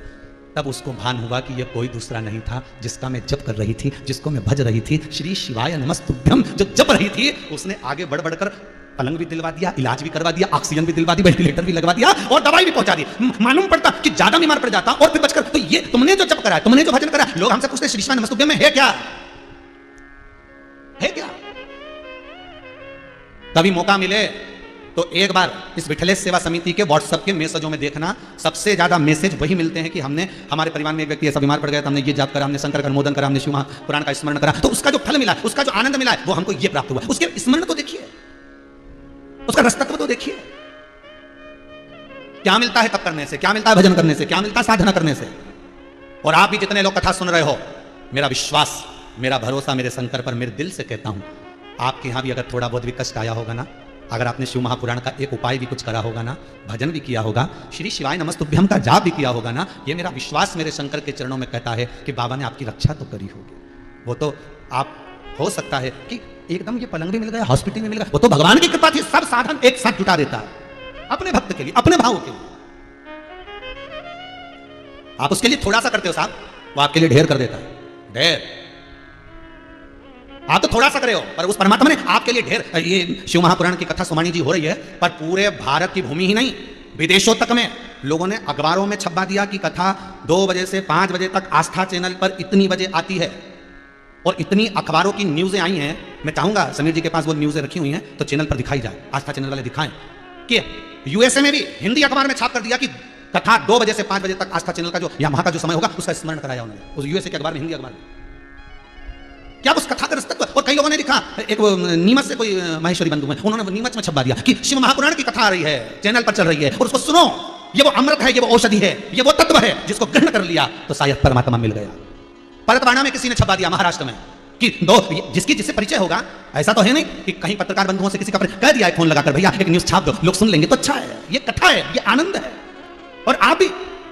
[SPEAKER 1] तब उसको भान हुआ कि यह कोई दूसरा नहीं था जिसका मैं जप कर रही थी, जिसको मैं भज रही थी, श्री शिवाय नमस्तुभ्यम जो जप रही थी, उसने आगे बढ़ बढ़कर पलंग भी दिलवा दिया, इलाज भी करवा दिया, ऑक्सीजन भी दिलवा दी, वेंटिलेटर भी लगवा दिया और दवाई भी पहुंचा दी। मालूम पड़ता कि ज्यादा बीमार पड़ जाता और फिर बचकर, तो ये तुमने जो जप करा है, तुमने जो भजन करा, लोग हमसे पूछते श्री शिवाय नमस्तुभ्यम में है क्या, है क्या। कभी मौका मिले तो एक बार इस विठलेश सेवा समिति के व्हाट्सएप के मैसेजों में देखना, सबसे ज्यादा मैसेज वही मिलते हैं कि हमने, हमारे परिवार में एक व्यक्ति ऐसा बीमार पड़ गया था, हमने ये जाप करा, हमने शंकर का अनुमोदन करा, हमने शिव महापुराण का स्मरण करा, तो उसका जो फल मिला, उसका जो आनंद मिला है, वो हमको ये प्राप्त हुआ। उसके स्मरण तो देखिए, उसका रसतत्व तो देखिए, क्या मिलता है तप करने से, क्या मिलता है भजन करने से, क्या मिलता है साधना करने से। और आप भी जितने लोग कथा सुन रहे हो, मेरा विश्वास, मेरा भरोसा मेरे शंकर पर, मेरे दिल से कहता हूं, आपके यहां भी अगर थोड़ा बहुत भी कष्ट आया होगा ना, अगर आपने शिव महापुराण का एक उपाय भी कुछ करा होगा ना, भजन भी किया होगा, श्री शिवाय नमस्तुभ्यम का जाप भी किया होगा ना, ये मेरा विश्वास मेरे शंकर के चरणों में कहता है कि बाबा ने आपकी रक्षा तो करी होगी। वो तो आप, हो सकता है कि एकदम ये पलंग भी मिल गया, हॉस्पिटल में मिल गया, वो तो भगवान की कृपा थी, सब साधन एक साथ जुटा देता है अपने भक्त के लिए, अपने भाव के लिए। आप उसके लिए थोड़ा सा करते हो साहब, वो आपके लिए ढेर कर देता है, ढेर। आप तो थोड़ा सा करे हो, पर उस परमात्मा ने आपके लिए ढेर। ये शिव महापुराण की कथा सुमानी जी हो रही है, पर पूरे भारत की भूमि ही नहीं, विदेशों तक में लोगों ने अखबारों में छपवा दिया कि कथा 2 बजे से 5 बजे तक आस्था चैनल पर इतनी बजे आती है, और इतनी अखबारों की न्यूज़ें आई हैं। मैं चाहूंगा समीर जी के पास वो न्यूज़ें रखी हुई हैं तो चैनल पर दिखाई जाए, आस्था चैनल वाले दिखाएं कि यूएसए में भी हिंदी अखबार में छाप कर दिया कि कथा 2 बजे से 5 बजे तक आस्था चैनल का जो, या वहां का जो समय होगा उसका स्मरण कराया उन्होंने, उस यूएसए के अखबार में, हिंदी अखबार में। क्या उस कथा का रस्तत्व। और कई लोगों ने लिखा, एक नीमच से कोई महेश्वरी बंधु में, उन्होंने नीमच में छपवा दिया कि शिव महापुराण की कथा आ रही है, चैनल पर चल रही है और उसको सुनो, ये वो अमृत है, ये वो औषधि है, ये वो तत्व है जिसको ग्रहण कर लिया तो शायद परमात्मा मिल गया। परतवाड़ा में किसी ने छपवा दिया, महाराष्ट्र में, कि जिसकी जिससे परिचय होगा, ऐसा तो है नहीं कि कहीं पत्रकार बंधुओं से किसी का कह दिया है फोन लगाकर, भैया एक न्यूज छाप दो, लोग सुन लेंगे तो अच्छा है, ये कथा है, ये आनंद है। और आप भी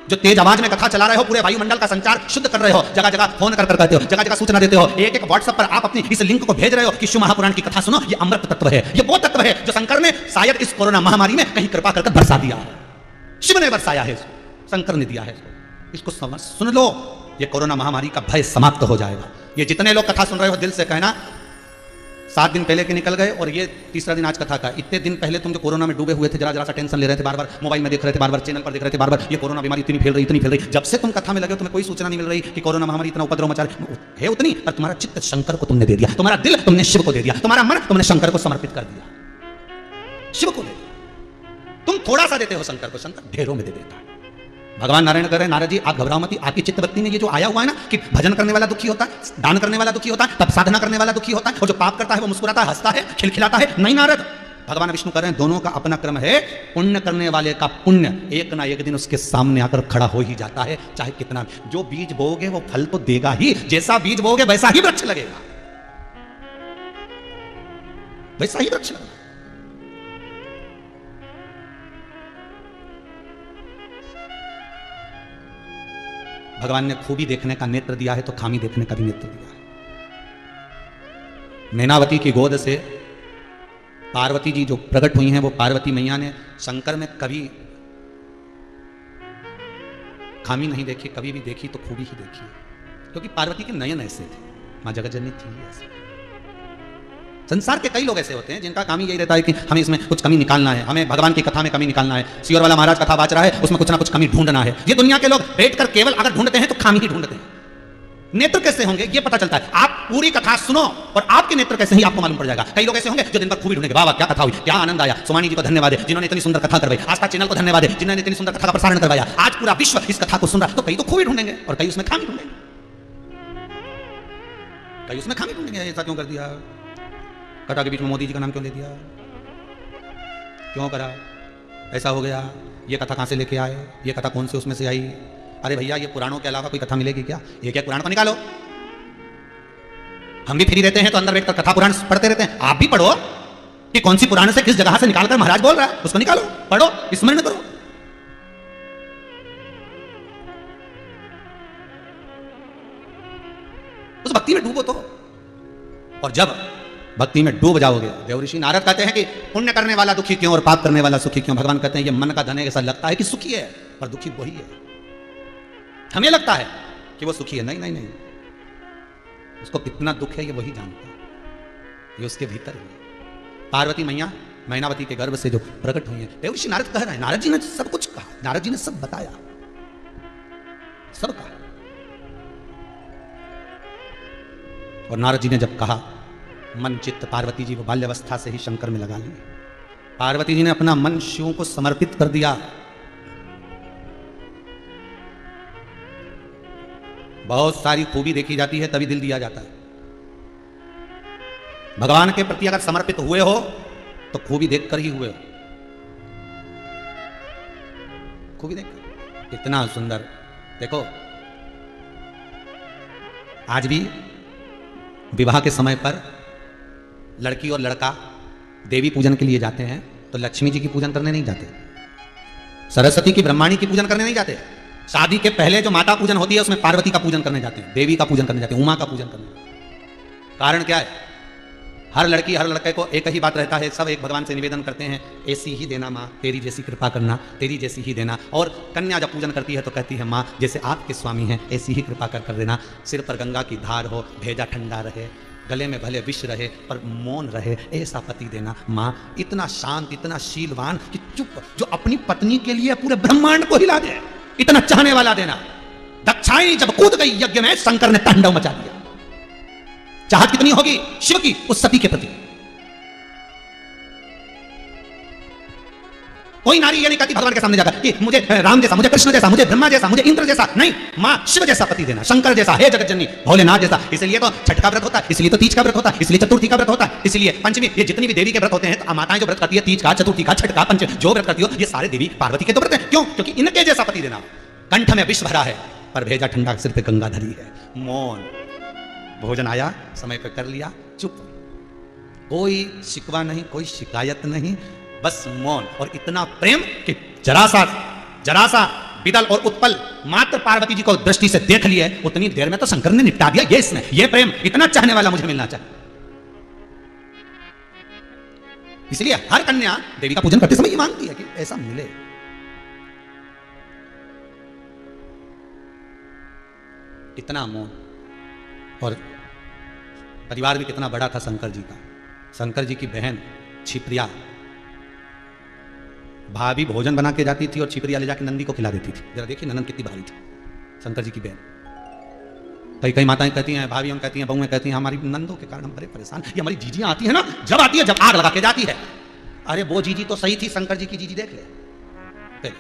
[SPEAKER 1] जो तेज आवाज में कथा चला रहे हो, पूरे वायुमंडल का संचार शुद्ध कर रहे हो, जगह जगह फोन कर कहते हो, जगह जगह सूचना देते हो, एक एक व्हाट्सएप पर आप अपनी इस लिंक को भेज रहे हो कि शिव महापुराण की कथा सुनो, ये अमृत तत्व है, ये वो तत्व है जो शंकर ने शायद इस कोरोना महामारी में कहीं कृपा कर बरसा दिया है। शिव ने बरसाया है इसको, शंकर ने दिया है इसको सुन लो, ये कोरोना महामारी का भय समाप्त हो जाएगा। ये जितने लोग कथा सुन रहे हो, दिल से कहना, 7 दिन पहले के निकल गए और ये तीसरा दिन आज कथा का। इतने दिन पहले तुम जो कोरोना में डूबे हुए थे, जरा जरा सा टेंशन ले रहे थे, बार बार मोबाइल में देख रहे थे, बार बार चैनल पर देख रहे थे, बार बार ये कोरोना बीमारी इतनी फैल रही, जब से तुम कथा में लगे हो तुम्हें कोई सूचना नहीं मिल रही कि कोरोना महामारी इतना उपद्रव मचा रही है, उतनी पर तुम्हारा चित्त शंकर को तुमने दे दिया, तुम्हारा दिल तुमने शिव को दे दिया, तुम्हारा मन तुमने शंकर को समर्पित कर दिया, शिव को दे दिया। तुम थोड़ा सा देते हो शंकर को, शंकर ढेरों में दे देता है। भगवान नारायण कह रहे हैं, नारद जी आप घबराओ मत, आपकी चित्तवृत्ति में ये जो आया हुआ है ना कि भजन करने वाला दुखी होता है, दान करने वाला दुखी होता है, तब साधना करने वाला दुखी होता है, और जो पाप करता है वो मुस्कुराता है, हंसता है, खिलखिलाता है। नहीं नारद, भगवान विष्णु कह रहे हैं दोनों का अपना क्रम है। पुण्य करने वाले का पुण्य एक ना एक दिन उसके सामने आकर खड़ा हो ही जाता है, चाहे कितना भी। जो बीज बोओगे वो फल तो देगा ही, जैसा बीज बोओगे वैसा ही वृक्ष लगेगा, वैसा ही वृक्ष लगेगा। भगवान ने खूबी देखने का नेत्र दिया है तो खामी देखने का भी नेत्र दिया है। मैनावती की गोद से पार्वती जी जो प्रकट हुई हैं, वो पार्वती मैया ने शंकर में कभी खामी नहीं देखी, कभी भी देखी तो खूबी ही देखी, क्योंकि पार्वती के नयन ऐसे थे, मां जगत जननी थी ऐसे। संसार के कई लोग ऐसे होते हैं जिनका काम ही यही रहता है कि हमें इसमें कुछ कमी निकालना है, हमें भगवान की कथा में कमी निकालना है। सियोर वाला महाराज कथा बाच रहा है, उसमें कुछ ना कुछ कमी ढूंढना है। ये दुनिया के लोग बैठकर केवल अगर ढूंढते हैं तो खामी ही ढूंढते हैं। नेत्र कैसे होंगे ये पता चलता है, आप पूरी कथा सुनो और आपके नेत्र कैसे ही आपको मालूम पड़ जाएगा। कई लोग ऐसे होंगे जो दिन भर खूबी ढूंढेंगे, वाह वाह क्या कथा हुई, क्या आनंद आया, सोमानी जी को धन्यवाद है जिन्होंने इतनी सुंदर कथा करवाई, आस्था चैनल को धन्यवाद है जिन्होंने इतनी सुंदर कथा का प्रसारण करवाया, आज पूरा विश्व इस कथा को सुन रहा। तो कई तो खूबी ढूंढेंगे और कई उसमें खामी ढूंढेंगे, कई उसमें खामी ढूंढेंगे। ऐसा क्यों कर दिया, कथा के बीच में मोदी जी का नाम क्यों ले दिया, क्यों करा, ऐसा हो गया, ये कथा कहां से लेके आए, ये कथा कौन से उसमें से आई। अरे भैया ये पुराणों के अलावा कोई कथा मिलेगी क्या, ये क्या पुराण को निकालो। हम भी फ्री रहते हैं तो अंदर बैठकर कथा पुराण पढ़ते रहते हैं, आप भी पढ़ो कि कौन सी पुराण से किस जगह से निकालकर महाराज बोल रहा है, उसको निकालो, पढ़ो, स्मरण करो। उस भक्ति में डूबो तो, और जब भक्ति में डूब जाओगे, देवऋषि नारद कहते हैं कि पुण्य करने वाला दुखी क्यों और पाप करने वाला सुखी क्यों। भगवान कहते हैं ये मन का धन है, ऐसा लगता है कि सुखी है पर दुखी वही है। हमें लगता है कि वो सुखी है, नहीं नहीं नहीं, उसको कितना दुख है ये वही जानता है, ये उसके भीतर है। पार्वती मैया मैनावती के गर्भ से जो प्रकट हुई है, देवऋषि नारद कह रहे हैं, नारद जी ने सब कुछ कहा, नारद जी ने सब बताया, सब कहा। और नारद जी ने जब कहा, मन चित्त पार्वती जी वो बाल्यावस्था से ही शंकर में लगा ली। पार्वती जी ने अपना मन शिव को समर्पित कर दिया। बहुत सारी खूबी देखी जाती है तभी दिल दिया जाता है। भगवान के प्रति अगर समर्पित हुए हो तो खूबी देखकर ही हुए हो, खूबी देखकर। इतना सुंदर देखो, आज भी विवाह के समय पर लड़की और लड़का देवी पूजन के लिए जाते हैं तो लक्ष्मी जी की पूजन करने नहीं जाते, सरस्वती की ब्रह्माणी की पूजन करने नहीं जाते। शादी के पहले जो माता पूजन होती है उसमें पार्वती का पूजन करने जाते हैं, देवी का पूजन करने जाते हैं, उमा का पूजन करने। कारण क्या है, हर लड़की हर लड़के को एक ही बात रहता है, सब एक भगवान से निवेदन करते हैं, ऐसी ही देना माँ, तेरी जैसी कृपा करना, तेरी जैसी ही देना। और कन्या जब पूजन करती है तो कहती है माँ जैसे आपके स्वामी हैं ऐसी ही कृपा कर देना, सिर पर गंगा की धार हो, भेजा ठंडा रहे, गले में भले विष रहे पर मौन रहे, ऐसा पति देना माँ। इतना शांत, इतना शीलवान कि चुप, जो अपनी पत्नी के लिए पूरे ब्रह्मांड को हिला दे, इतना चाहने वाला देना। दक्षाई जब कूद गई यज्ञ में, शंकर ने तांडव मचा दिया। चाहत कितनी होगी शिव की उस सती के प्रति। कोई नारी ये नहीं कहती भगवान के सामने जाकर कि मुझे राम जैसा, मुझे कृष्ण जैसा, मुझे ब्रह्मा जैसा, मुझे इंद्र जैसा, नहीं, मां शिव जैसा पति देना, शंकर जैसा, हे जगत जननी, भोलेनाथ जैसा। इसलिए तो छठ का व्रत होता है, इसलिए तो तीज का व्रत होता है, इसलिए चतुर्थी का व्रत होता है, इसलिए पंचमी, ये जितनी भी देवी के व्रत होते हैं, तो माताएं जो व्रत करती है तीज का, चतुर्थी का, छठ का, पंच जो व्रत करती हो, ये सारे देवी पार्वती के तो व्रत हैं। क्यों? क्योंकि इनके जैसा पति देना। कंठ में विष भरा है पर भेजा ठंडा, सिर पे गंगा धरी है, मौन। भोजन आया समय पे कर लिया, चुप, कोई शिकवा नहीं, कोई शिकायत नहीं, बस मौन। और इतना प्रेम कि जरा सा बिदल और उत्पल मात्र पार्वती जी को दृष्टि से देख लिए, उतनी देर में तो शंकर ने निपटा दिया। ये इसने, ये प्रेम, इतना चाहने वाला मुझे मिलना चाहिए। इसलिए हर कन्या देवी का पूजन करते समय ये मांगती है कि ऐसा मिले। इतना मौन। और परिवार भी कितना बड़ा था शंकर जी का। शंकर जी की बहन छिप्रिया, भाभी भोजन बना के जाती थी और छिपरिया ले जाके नंदी को खिला देती थी। जरा देखिए ननद कितनी भारी थी शंकर जी की बहन। कई माताएं कहती हैं, भाभी हम कहती हैं, बहुएं कहती हैं, हमारी नंदों के कारण हम बड़े परेशान। ये हमारी जीजियां आती है ना, जब आती है जब आग लगा के जाती है। अरे वो जीजी तो सही थी, शंकर जी की जीजी देख ले।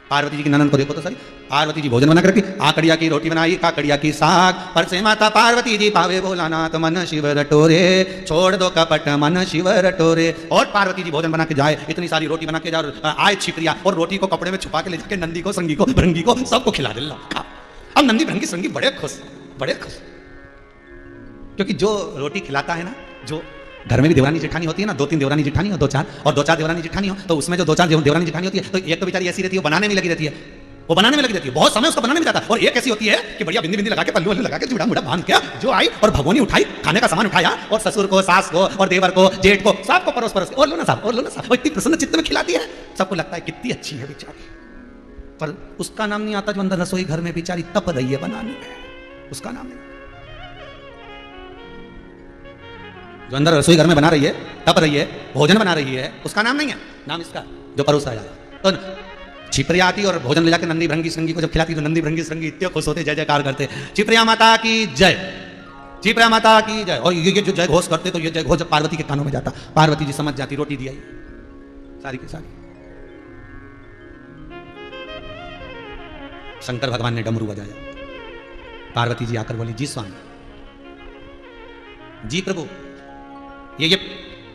[SPEAKER 1] पार्वती जी की ननद को देखो तो सही। पार्वती जी भोजन बना कर रखी, आकड़िया की रोटी बनाई, काकड़िया की साग, पर से माता पार्वती जी पावे भोलानाथ मन शिव रटोरे, छोड़ दो कपट मन शिव रटोरे। और पार्वती जी भोजन बना के जाए, इतनी सारी रोटी बना के जाए, आए छिपरिया और रोटी को कपड़े में छुपा के ले जाके नंदी को, संगी को, भृंगी को सबको खिला दे। अब नंदी भृंगी संगी बड़े खुश, क्योंकि जो रोटी खिलाता है ना, जो घर में भी देवरानी जेठानी होती है ना, 2-3 देवरानी जेठानी हो, 2-4 देवरानी जेठानी हो, तो उसमें जो 2-4 देवरानी जेठानी होती है, तो एक तो बेचारी ऐसी रहती है, बनाने में लगी रहती है, वो बनाने में लगी रहती है, बहुत समय उसका बनाने में जाता है। और एक ऐसी होती है कि बढ़िया बिंदी बिंदी लगा के पल्लू वल्लू लगा के जुड़ा मुड़ा बांध के जो आई और भगोनी उठाई, खाने का सामान उठाया और ससुर को, सास को और देवर को, जेठ को, सबको परोस परोस और लो ना साहब, और लो ना साहब, वो इतनी प्रसन्न चित्त में खिलाती है, सबको लगता है कितनी अच्छी है बेचारी। पर उसका नाम नहीं आता जो अंदर रसोई घर में बेचारी तप रही है बनाने में, उसका नाम नहीं। जो अंदर रसोई घर में बना रही है, तप रही है, भोजन बना रही है, उसका नाम नहीं है, नाम इसका जो परोसा जाता। तो छिपरिया आती और भोजन ले जाके नंदी भृंगी श्रृंगी को जब खिलाती तो नंदी भृंगी श्रृंगी इतने खुश होते, जय जयकार करते, छिपरिया माता की जय, छिपरिया माता की जय। और ये जो जय घोष करते तो ये जय घोष जब पार्वती के कानों में जाता, पार्वती जी समझ जाती, रोटी दिया सारी की सारी। शंकर भगवान ने डमरू बजाया, पार्वती जी आकर बोली जी स्वामी, जी प्रभु, ये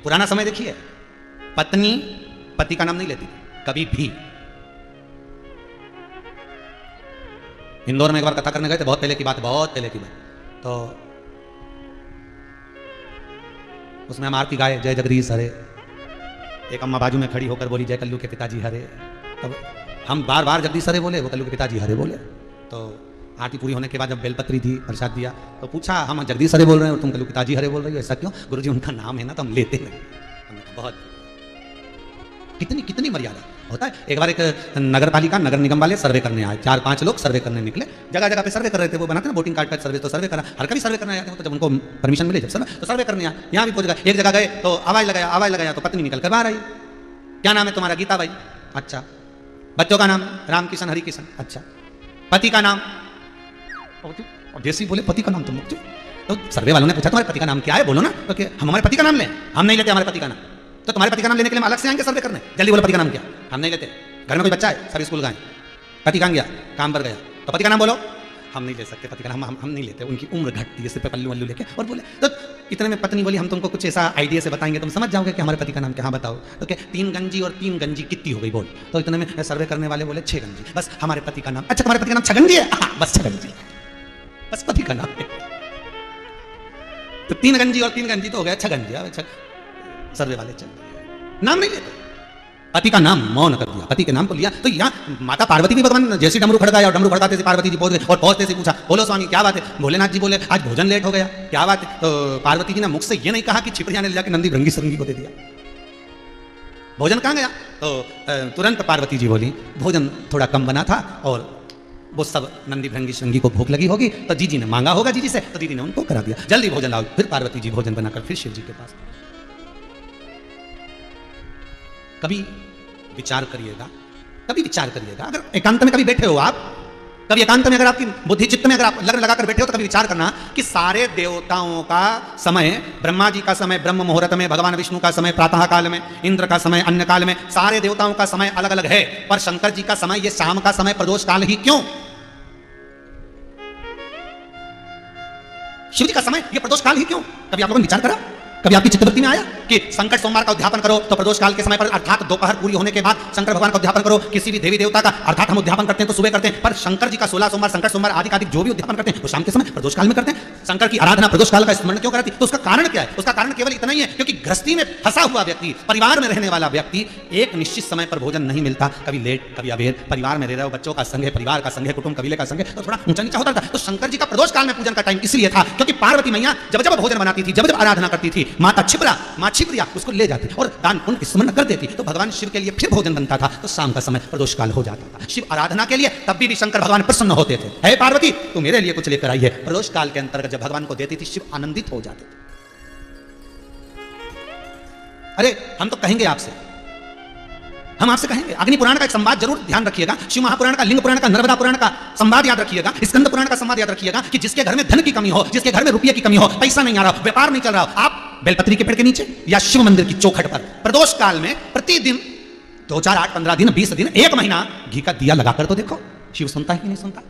[SPEAKER 1] पुराना समय देखिए, पत्नी पति का नाम नहीं लेती कभी भी। इंदौर में एक बार कथा करने गए थे, बहुत पहले की बात, बहुत पहले की बात। तो उसमें हम आरती गाए, जय जगदीश हरे। एक अम्मा बाजू में खड़ी होकर बोली जय कल्लू के पिताजी हरे। तब हम बार बार जगदीश हरे बोले, वो कल्लू के पिताजी हरे बोले। तो आरती पूरी होने के बाद जब बेलपत्री थी, प्रसाद दिया, तो पूछा हम जगदीश हरे बोल रहे हैं और तुम कल्लू पिताजी हरे बोल रही हो, ऐसा क्यों? गुरुजी उनका नाम है ना तो हम लेते हैं। बहुत कितनी कितनी मर्यादा होता है। एक बार एक नगर पालिका नगर निगम वाले सर्वे करने आए, 4-5 लोग सर्वे करने निकले, जगह जगह पे सर्वे कर रहे थे। वो बनाते हैं वोटिंग कार्ड पर सर्वे, तो सर्वे करा, हर कभी सर्वे करने आते हैं, तो जब उनको परमिशन मिले जब सर्वे, तो सर्वे करने आए। यहाँ भी पहुंच गए, एक जगह गए तो आवाज लगाया तो पत्नी निकल कर बाहर आई, क्या नाम है तुम्हारा? गीता बाई। अच्छा। बच्चों का नाम? राम किशन हरि किशन। अच्छा। पति का नाम? जैसे ही बोले पति का नाम तुम लोग, तो सर्वे वालों ने पूछा तुम्हारे पति का नाम क्या है, बोलो ना। तो हम हमारे पति का नाम लें? हम नहीं लेते हमारे पति का नाम। तो तुम्हारे पति का नाम लेने के लिए हम अलग से आएंगे सर्वे करने? जल्दी बोलो पति का नाम क्या? हम नहीं लेते। घर में कोई बच्चा है, सभी स्कूल गए, पति कहाँ गया? काम पर गया, तो पति का नाम बोलो। हम नहीं ले सकते पति का नाम, हम नहीं लेते। उनकी उम्र घटती है, सिर पे पल्लू वल्लू लेके। और बोले तो इतने में पत्नी बोली हम तुमको कुछ ऐसा आइडिया से बताएंगे, तुम समझ जाओगे कि हमारे पति का नाम क्या। हाँ बताओ। तो क्या 3 गंजी और 3 गंजी कितनी हो गई बोल। तो इतने में सर्वे करने वाले बोले 6 गंजी। बस हमारे पति का नाम? अच्छा तुम्हारे पति का नाम छगंजी है? बस छगंजी, बस पति का नाम है। तो 3 गंजी और 3 गंजी तो हो गया छगंजी। सर्वे वाले चल नाम नहीं लेते, पति का नाम मौन कर दिया, पति के नाम को लिया। तो यहाँ माता पार्वती भी भगवान जैसे डमरू खड़काया और डमरू खड़काते से पार्वती जी पहुंच गए और पहुंचते से पूछा बोलो स्वामी क्या बात है? भोलेनाथ जी बोले आज भोजन लेट हो गया, क्या बात है? तो पार्वती जी ने मुख से ये नहीं कहा कि छिपरिया ने ले जाके नंदी भृंगी श्रृंगी को दे दिया, भोजन कहाँ गया? तो तुरंत पार्वती जी बोली भोजन थोड़ा कम बना था और वो सब नंदी भृंगी श्रृंगी को भूख लगी होगी, तो जीजी ने मांगा होगा जीजी से, तो दीदी ने उनको करा दिया, जल्दी भोजन लाओ। फिर पार्वती जी भोजन बनाकर फिर शिव जी के पास। कभी विचार करिएगा, कभी विचार करिएगा। अगर एकांत में कभी बैठे हो आप, कभी एकांत में अगर आपकी बुद्धि चित्त में अगर आप लग्न लगाकर बैठे हो, तो कभी विचार करना कि सारे देवताओं का समय, ब्रह्मा जी का समय ब्रह्म मुहूर्त में, भगवान विष्णु का समय प्रातः काल में, इंद्र का समय अन्य काल में, सारे देवताओं का समय अलग अलग है, पर शंकर जी का समय ये शाम का समय प्रदोष काल ही क्यों? शिव जी का समय ये प्रदोष काल ही क्यों? कभी आप लोगों ने विचार करा? कभी आपकी चित्तवृत्ति में आया कि संकट सोमवार का उद्यापन करो तो प्रदोष काल के समय पर, अर्थात दोपहर पूरी होने के बाद शंकर भगवान का उद्यापन करो, किसी भी देवी देवता का, अर्थात हम उद्यापन करते हैं तो सुबह करते हैं, पर शंकर जी का 16 सोमवार, संकट सोमवार आदि का जो भी उद्यापन करते हैं वो शाम के समय प्रदोष काल में करते हैं। शंकर की आराधना प्रदोष काल का स्मरण क्यों करती है? तो उसका कारण क्या है? उसका कारण केवल इतना ही है क्योंकि गृहस्थी में फंसा हुआ व्यक्ति, परिवार में रहने वाला व्यक्ति, एक निश्चित समय पर भोजन नहीं मिलता, कभी लेट कभी अबेर, परिवार में रह रहे हो, बच्चों का संग है, परिवार का संग है, कुटुंब कबीले का संग है, तो थोड़ा ऊंचा नीचा होता था। तो शंकर जी का प्रदोष काल में पूजन का टाइम इसलिए था क्योंकि पार्वती मैया जब जब भोजन बनाती थी, जब जब आराधना करती थी, माता छिपरा, मां छिपरिया उसको ले जाती और दान पुण्य स्मरण कर देती, तो भगवान शिव के लिए फिर भोजन बनता था, तो शाम का समय प्रदोष काल हो जाता था शिव आराधना के लिए। तब भी शंकर भगवान प्रसन्न होते थे, हे पार्वती तू मेरे लिए कुछ लेकर आई है। प्रदोष काल के अंतर्गत जब भगवान को देती थी शिव आनंदित हो जाते थे। अरे हम तो कहेंगे आपसे, हम आपसे कहेंगे, अग्नि पुराण का एक संवाद जरूर ध्यान रखिएगा, शिव महापुराण का, लिंग पुराण का, नर्मदा पुराण का संवाद याद रखिएगा, स्कंद पुराण का संवाद याद रखिएगा कि जिसके घर में धन की कमी हो, जिसके घर में रुपये की कमी हो, पैसा नहीं आ रहा, व्यापार नहीं चल रहा, आप बेलपत्री के पेड़ के नीचे या शिव मंदिर की चौखट पर प्रदोष काल में प्रतिदिन 2, 4, 8, 15 दिन, 20 दिन, 1 महीना घी का दिया लगाकर तो देखो, शिव सुनता है कि नहीं सुनता।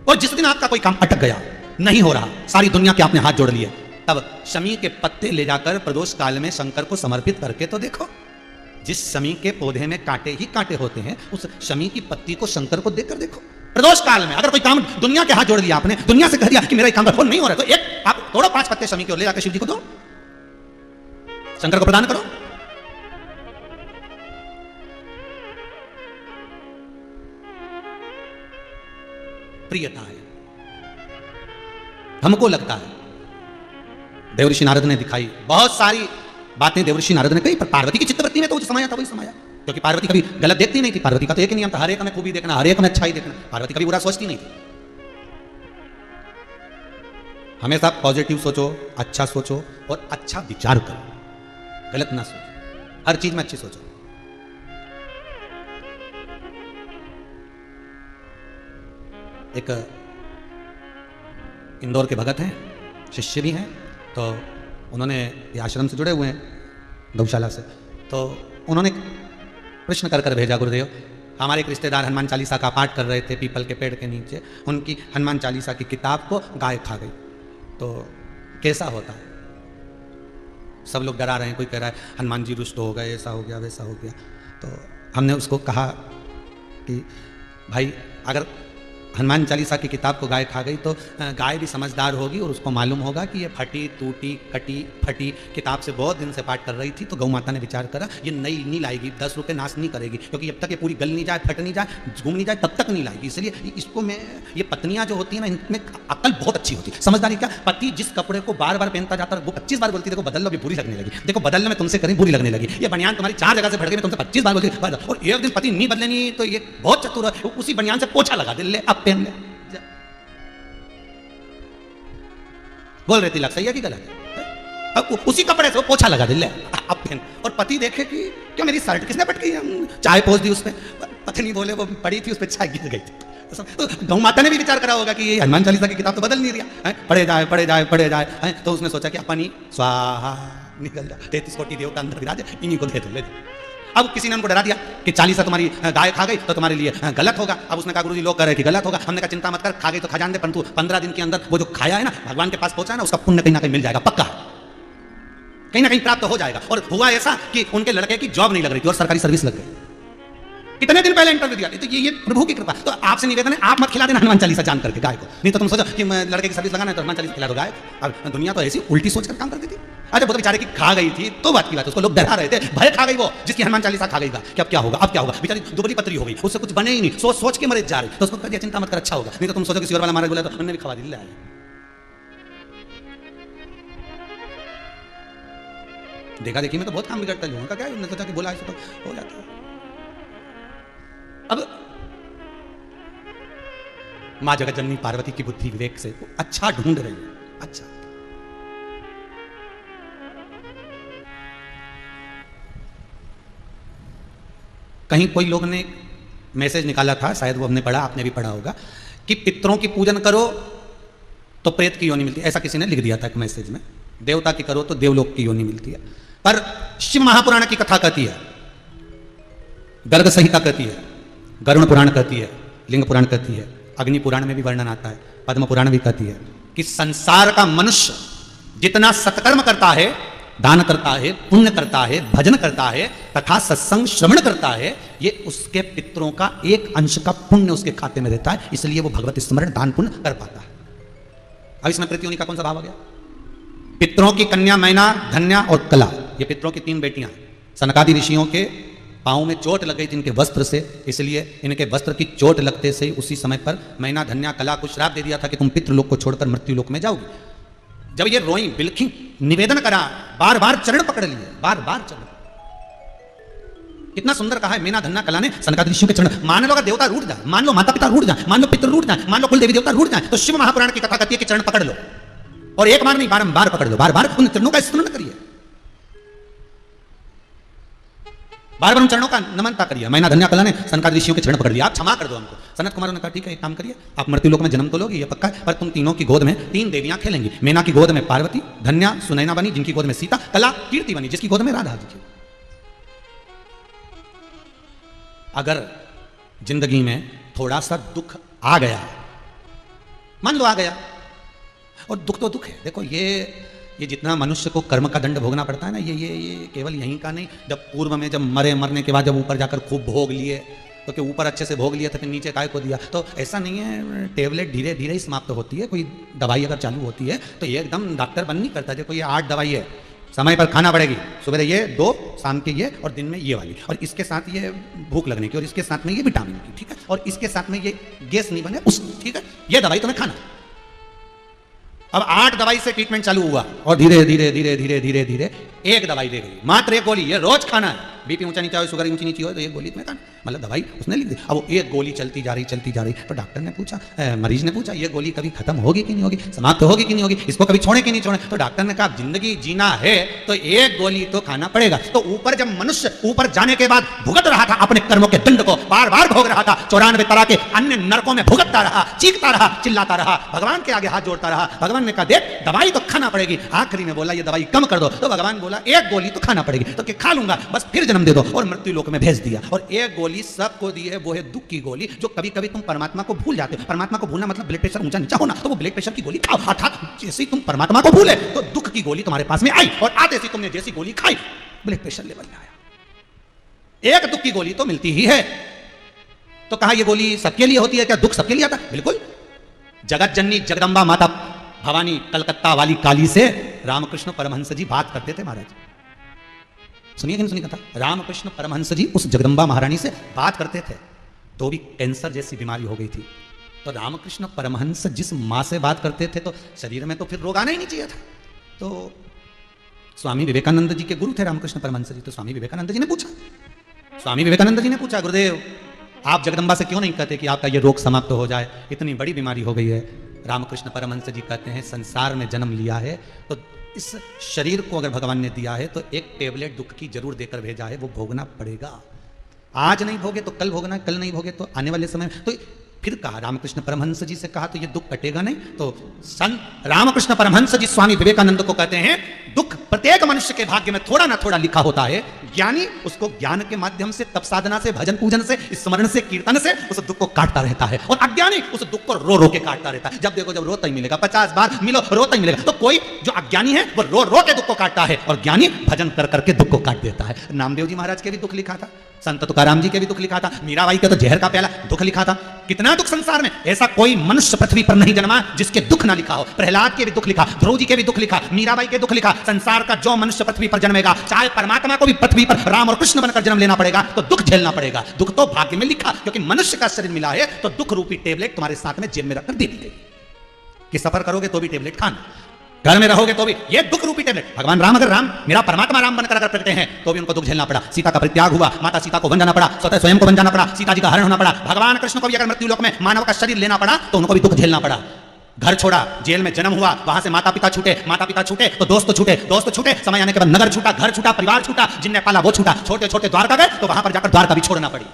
[SPEAKER 1] और जिस दिन आपका कोई काम अटक गया, नहीं हो रहा, सारी दुनिया के आपने हाथ जोड़ लिए, तब शमी के पत्ते ले जाकर प्रदोष काल में शंकर को समर्पित करके तो देखो। जिस शमी के पौधे में कांटे ही कांटे होते हैं, उस शमी की पत्ती को शंकर को देकर देखो। प्रदोष काल में अगर कोई काम दुनिया के हाथ जोड़ लिया आपने, दुनिया से कह दिया कि मेरा काम नहीं हो रहा है, तो एक आप तोड़ो 5 पत्ते शमी के और ले जाकर शिव जी को दो, शंकर को प्रदान करो। प्रियता है, हमको लगता है। देवऋषि नारद ने दिखाई बहुत सारी बातें, देवऋषि नारद ने कही, पर पार्वती की चित्तवृत्ति में तो जो समाया था वही समाया, क्योंकि पार्वती कभी गलत देखती नहीं थी। पार्वती का तो एक ही नियम था, हर एक में खूबी देखना, हर एक में अच्छाई देखना। पार्वती कभी बुरा सोचती नहीं थी। हमेशा पॉजिटिव सोचो, अच्छा सोचो और अच्छा विचार करो, गलत ना सोचो, हर चीज में अच्छी सोचो। एक इंदौर के भगत हैं, शिष्य भी हैं, तो उन्होंने ये आश्रम से जुड़े हुए हैं, गौशाला से, तो उन्होंने प्रश्न कर कर भेजा, गुरुदेव हमारे एक रिश्तेदार हनुमान चालीसा का पाठ कर रहे थे पीपल के पेड़ के नीचे, उनकी हनुमान चालीसा की किताब को गाय खा गई, तो कैसा होता है? सब लोग डरा रहे हैं, कोई कह रहा है हनुमान जी रुष्ट हो गए, ऐसा हो गया वैसा हो गया। तो हमने उसको कहा कि भाई अगर हनुमान चालीसा की किताब को गाय खा गई तो गाय भी समझदार होगी और उसको मालूम होगा कि ये फटी टूटी कटी फटी किताब से बहुत दिन से पाठ कर रही थी, तो गौ माता ने विचार करा ये नई नहीं लाएगी, 10 रुपये नाश नहीं करेगी, क्योंकि जब तक ये पूरी गल नहीं जाए, फट नहीं जाए, घूम नहीं जाए, तब तक नहीं लाएगी। इसलिए इसको मैं, ये पत्नियां जो होती है ना, इनमें अकल बहुत अच्छी होती है, समझदारी। क्या पति जिस कपड़े को बार बार पहनता जाता है वो 25 बार बोलती है देखो बदल लो, अभी बुरी लगने लगी, देखो बदलने में तुमसे करें बुरी लगने लगी, ये बनियान तुम्हारी 4 जगह से फट गई, तुमसे 25 बार बोलती है, और एक दिन पति नहीं बदलेनी तो ये बहुत चतुर है, उसी बनियान से पोछा लगा दे, ले अब पहन ले। बोल रहे तिलक सही है कि गलत है? उसी कपड़े से वो पोछा लगा दे, ले अब पहन। और पति देखे कि क्यों मेरी शर्ट किसने पटकी, चाय पोछ दी उसपे, पत्नी बोले वो पड़ी थी उस पर चाय गिर गई थी। तो गौ माता ने भी विचार करा होगा कि ये हनुमान चालीसा की किताब तो बदल नहीं रहा है, पढ़े जाए पढ़े जाए पढ़े जाए, तो उसने सोचा कि अपनी स्वाहा निकल जाए, 33 कोटि देवता अंदर विराजे, इन्हीं को दे दो, ले दो। अब किसी ने हमको डरा दिया कि चालीसा तुम्हारी गाय खा गई तो तुम्हारे लिए गलत होगा। अब उसने कहा गुरुजी लोग कह रहे कि गलत होगा, हमने कहा चिंता मत कर, खा गई तो खा जान दे, परंतु 15 दिन के अंदर वो जो खाया है ना, भगवान के पास पहुंचा है ना, उसका पुण्य कहीं ना कहीं मिल जाएगा, पक्का कहीं ना कहीं प्राप्त हो जाएगा। और हुआ ऐसा कि उनके लड़के की जॉब नहीं लग रही थी और सरकारी सर्विस लग गई। कितने दिन पहले इंटरव्यू दिया, तो ये प्रभु की कृपा। तो आपसे निवेदन है आप मत खिला देना हनुमान चालीसा जान करके गाय को, नहीं तो तुम सोचो कि लड़के की सर्विस लगाना है तो हनुमान चालीसा खिला दो गाय। अब दुनिया तो ऐसी उल्टी सोच कर काम करती थी। अरे वो तो बेचारे की खा गई थी तो बात की बात, उसको लोग डरा रहे थे, भय खा गई वो जिसकी हनुमान चालीसा खा गई था कि अब क्या होगा, अब क्या होगा, बेचारी दुबली पतरी हो गई, उससे कुछ बने ही नहीं, सोच सोच के मरे जा रहे, तो उसको कह दिया चिंता मत कर, अच्छा होगा, नहीं तो तुम सोचो किसी और वाला मारा बोला तो उन्होंने भी खवा दी। देखा देखी में तो बहुत काम बिगड़ता है लोगों का, क्या उन्होंने सोचा कि बोला ऐसे तो हो जाता है। अब मां जगत जननी पार्वती की बुद्धि विवेक से अच्छा ढूंढ रही है, अच्छा। कहीं कोई लोग ने मैसेज निकाला था, शायद वो हमने पढ़ा, आपने भी पढ़ा होगा, कि पितरों की पूजन करो तो प्रेत की योनि मिलती है, ऐसा किसी ने लिख दिया था एक मैसेज में। देवता की करो तो देवलोक की योनि मिलती है। पर शिव महापुराण की कथा कहती है, गर्ग संहिता कहती है, गरुण पुराण कहती है, लिंग पुराण कहती है, अग्नि पुराण में भी वर्णन आता है, पद्म पुराण भी कहती है कि संसार का मनुष्य जितना सत्कर्म करता है, दान करता है, पुण्य करता है, भजन करता है तथा सत्संग श्रवण करता है, ये उसके पितरों का एक अंश का पुण्य उसके खाते में रहता है, इसलिए वो भगवत स्मरण दान पुण्य कर पाता है। अब इसमें प्रतियोनि का कौन सा भाव आ गया? पितरों की कन्या मैना, धन्या और कला, ये पितरों की 3 बेटियां हैं। सनकादि ऋषियों के पाँव में चोट लग गई थी इनके वस्त्र से, इसलिए इनके वस्त्र की चोट लगते से उसी समय पर मैना, धन्या, कला को श्राप दे दिया था कि तुम पितृलोक को छोड़कर मृत्यु लोक में जाओगी। जब ये रोई, बिलखी, निवेदन करा, बार बार चरण पकड़ लिए, बार बार चरण। कितना सुंदर कहा है मीना धन्ना कला ने सनकादि ऋषियों के चरण। मान लो अगर देवता रूठ जाए, मान लो माता पिता रूठ जाए, मान लो पितृ रूठ जाए, मान लो कुल देवी देवता रूठ जाए, तो शिव महापुराण की कथा कहती है कि चरण पकड़ लो, और एक बार नहीं बारंबार पकड़ लो, बार बार उन चरणों का स्मरण करिए, बार बार उन चरणों का नमनता करिए। मैना धन्या कला ने सनकादि ऋषियों के चरण पकड़ लिया, आप क्षमा कर दो हमको। सनत कुमार ने कहा ठीक है एक काम करिए, आप मृत्यु लोक में जन्म तो लोगे ये पक्का है, पर तुम तीनों की गोद में 3 देवियां खेलेंगी। मैना की गोद में पार्वती, धन्या सुनैना बनी जिनकी गोद में सीता, कला कीर्ति बनी जिसकी गोद में राधा जी की। अगर जिंदगी में थोड़ा सा दुख आ गया, मान लो आ गया, और दुख तो दुख है, देखो ये जितना मनुष्य को कर्म का दंड भोगना पड़ता है ना, ये केवल यहीं का नहीं, जब पूर्व में जब मरने के बाद जब ऊपर जाकर खूब भोग लिए, तो कि ऊपर अच्छे से भोग लिया तो फिर नीचे काय को दिया, तो ऐसा नहीं है टेबलेट धीरे धीरे ही समाप्त होती है। कोई दवाई अगर चालू होती है तो ये एकदम डॉक्टर बन नहीं करता, जो कोई 8 दवाई है समय पर खाना पड़ेगी, सुबह ये 2, शाम के ये, और दिन में ये वाली, और इसके साथ ये भूख लगने की, और इसके साथ में ये विटामिन की, ठीक है, और इसके साथ में ये गैस नहीं बने उस, ठीक है, ये दवाई तुम्हें खाना। अब 8 दवाई से ट्रीटमेंट चालू हुआ और धीरे धीरे धीरे धीरे धीरे धीरे एक दवाई दे गई, मात्र एक गोली, ये रोज खाना है, बीपी ऊंचा नीचा हो, शुगर ऊंची नीची हो तो एक गोली तुम्हें खाना, मतलब दवाई उसने लिख दी। अब वो एक गोली चलती जा रही, तो डॉक्टर ने पूछा, मरीज ने पूछा, ये गोली कभी खत्म होगी कि नहीं होगी, समाप्त होगी कि नहीं होगी, इसको कभी छोड़े कि नहीं छोड़े, तो डॉक्टर ने कहा जिंदगी जीना है तो एक गोली तो खाना पड़ेगा। तो ऊपर जब मनुष्य ऊपर जाने के बाद भुगत रहा था अपने कर्मों के दंड को, बार बार भोग रहा था, 94 तरह के अन्य नरकों में भुगतता रहा, चीखता रहा, चिल्लाता रहा, भगवान के आगे हाथ जोड़ता रहा, भगवान ने कहा देख दवाई तो खाना पड़ेगी। आखिरी में बोला ये दवाई कम कर दो, तो भगवान बोला एक गोली तो खाना पड़ेगी, तो खा लूंगा, बस फिर जन्म दे दो, और मृत्यु लोक में भेज दिया। और एक गोली सबको दी है, वो है दुख की गोली, जो कभी कभी तुम परमात्मा को भूल जाते हो। परमात्मा को भूलना मतलब ब्लड प्रेशर ऊंचा नीचा होना, तो वो ब्लड प्रेशर की गोली खाओ, अर्थात जैसे ही तुम परमात्मा को भूले तो दुख की गोली तुम्हारे पास में आई, और आते ही तुमने जैसी गोली खाई ब्लड प्रेशर लेवल में आया। एक दुख की गोली तो मिलती ही है, तो कहा यह गोली सबके लिए होती है क्या, दुख सबके लिए आता? बिल्कुल। जगत जननी जगदम्बा माता भवानी कलकत्ता वाली काली से रामकृष्ण परमहंस जी बात करते थे महाराज, सुनिए कि नहीं सुनिए कथा। रामकृष्ण परमहंस जी उस जगदम्बा महारानी से बात करते थे, तो भी कैंसर जैसी बीमारी हो गई थी। तो रामकृष्ण परमहंस जिस माँ से बात करते थे तो शरीर में तो फिर रोग आना ही नहीं चाहिए था। तो स्वामी विवेकानंद जी के गुरु थे रामकृष्ण परमहंस जी, तो स्वामी विवेकानंद जी ने पूछा गुरुदेव आप जगदम्बा से क्यों नहीं कहते कि आपका ये रोग समाप्त हो जाए, इतनी बड़ी बीमारी हो गई है। रामकृष्ण परमहंस जी कहते हैं संसार में जन्म लिया है तो इस शरीर को अगर भगवान ने दिया है तो एक टेबलेट दुख की जरूर देकर भेजा है, वो भोगना पड़ेगा। आज नहीं भोगे तो कल भोगना, कल नहीं भोगे तो आने वाले समय। तो फिर कहा रामकृष्ण परमहंस जी से कहा तो ये दुख कटेगा नहीं। तो संत रामकृष्ण परमहंस जी स्वामी विवेकानंद को कहते हैं दुख प्रत्येक मनुष्य के भाग्य में थोड़ा ना थोड़ा लिखा होता है। ज्ञानी उसको ज्ञान के माध्यम से, तप साधना से, भजन पूजन से, स्मरण से, कीर्तन से उस दुख को काटता रहता है, और अज्ञानी उस दुख को रो रो के काटता रहता है। जब देखो जब रोता ही मिलेगा, 50 बार मिलो रोता ही मिलेगा। तो कोई जो अज्ञानी है वो रो रो के दुख को काटता है, और ज्ञानी भजन कर करके दुख को काट देता है। नामदेव जी महाराज के भी दुख लिखा था, संत तुकाराम जी के भी दुख लिखा था, मीराबाई के तो जहर का प्याला दुख लिखा था। कितना दुख संसार में, ऐसा कोई मनुष्य पृथ्वी पर नहीं जन्मा जिसके दुख ना लिखा हो। प्रहलाद के भी दुख लिखा, ध्रुव जी के भी दुख लिखा, मीराबाई के दुख लिखा। संसार का जो मनुष्य पृथ्वी पर जन्मेगा, चाहे परमात्मा को भी पृथ्वी पर राम और कृष्ण बनकर जन्म लेना पड़ेगा, तो दुख झेलना पड़ेगा। दुख तो भाग्य में लिखा, क्योंकि मनुष्य का शरीर मिला है तो दुख रूपी टेबलेट तुम्हारे साथ में जेब में रखकर दे दी गई कि सफर करोगे तो भी टेबलेट खाना, घर में रहोगे तो भी ये दुख रूपी टेबलेट। भगवान राम अगर राम मेरा परमात्मा राम बनकर अगर प्रकटे हैं तो भी उनको दुख झेलना पड़ा। सीता का परित्याग हुआ, माता सीता को बन जाना पड़ा, स्वतः स्वयं को बन जाना पड़ा, सीता जी का हरण होना पड़ा। भगवान कृष्ण को भी अगर मृत्यु लोक में मानव का शरीर लेना पड़ा तो उनको भी दुख झेलना पड़ा। घर छोड़ा, जेल में जन्म हुआ, वहां से माता पिता छूटे तो दोस्त छूटे, समय आने के बाद नगर छूटा, घर छूटा, परिवार छूटा, जिनने पाला वो छूटा, छोटे छोटे द्वारका गए तो वहां पर जाकर द्वारका भी छोड़ना पड़ी।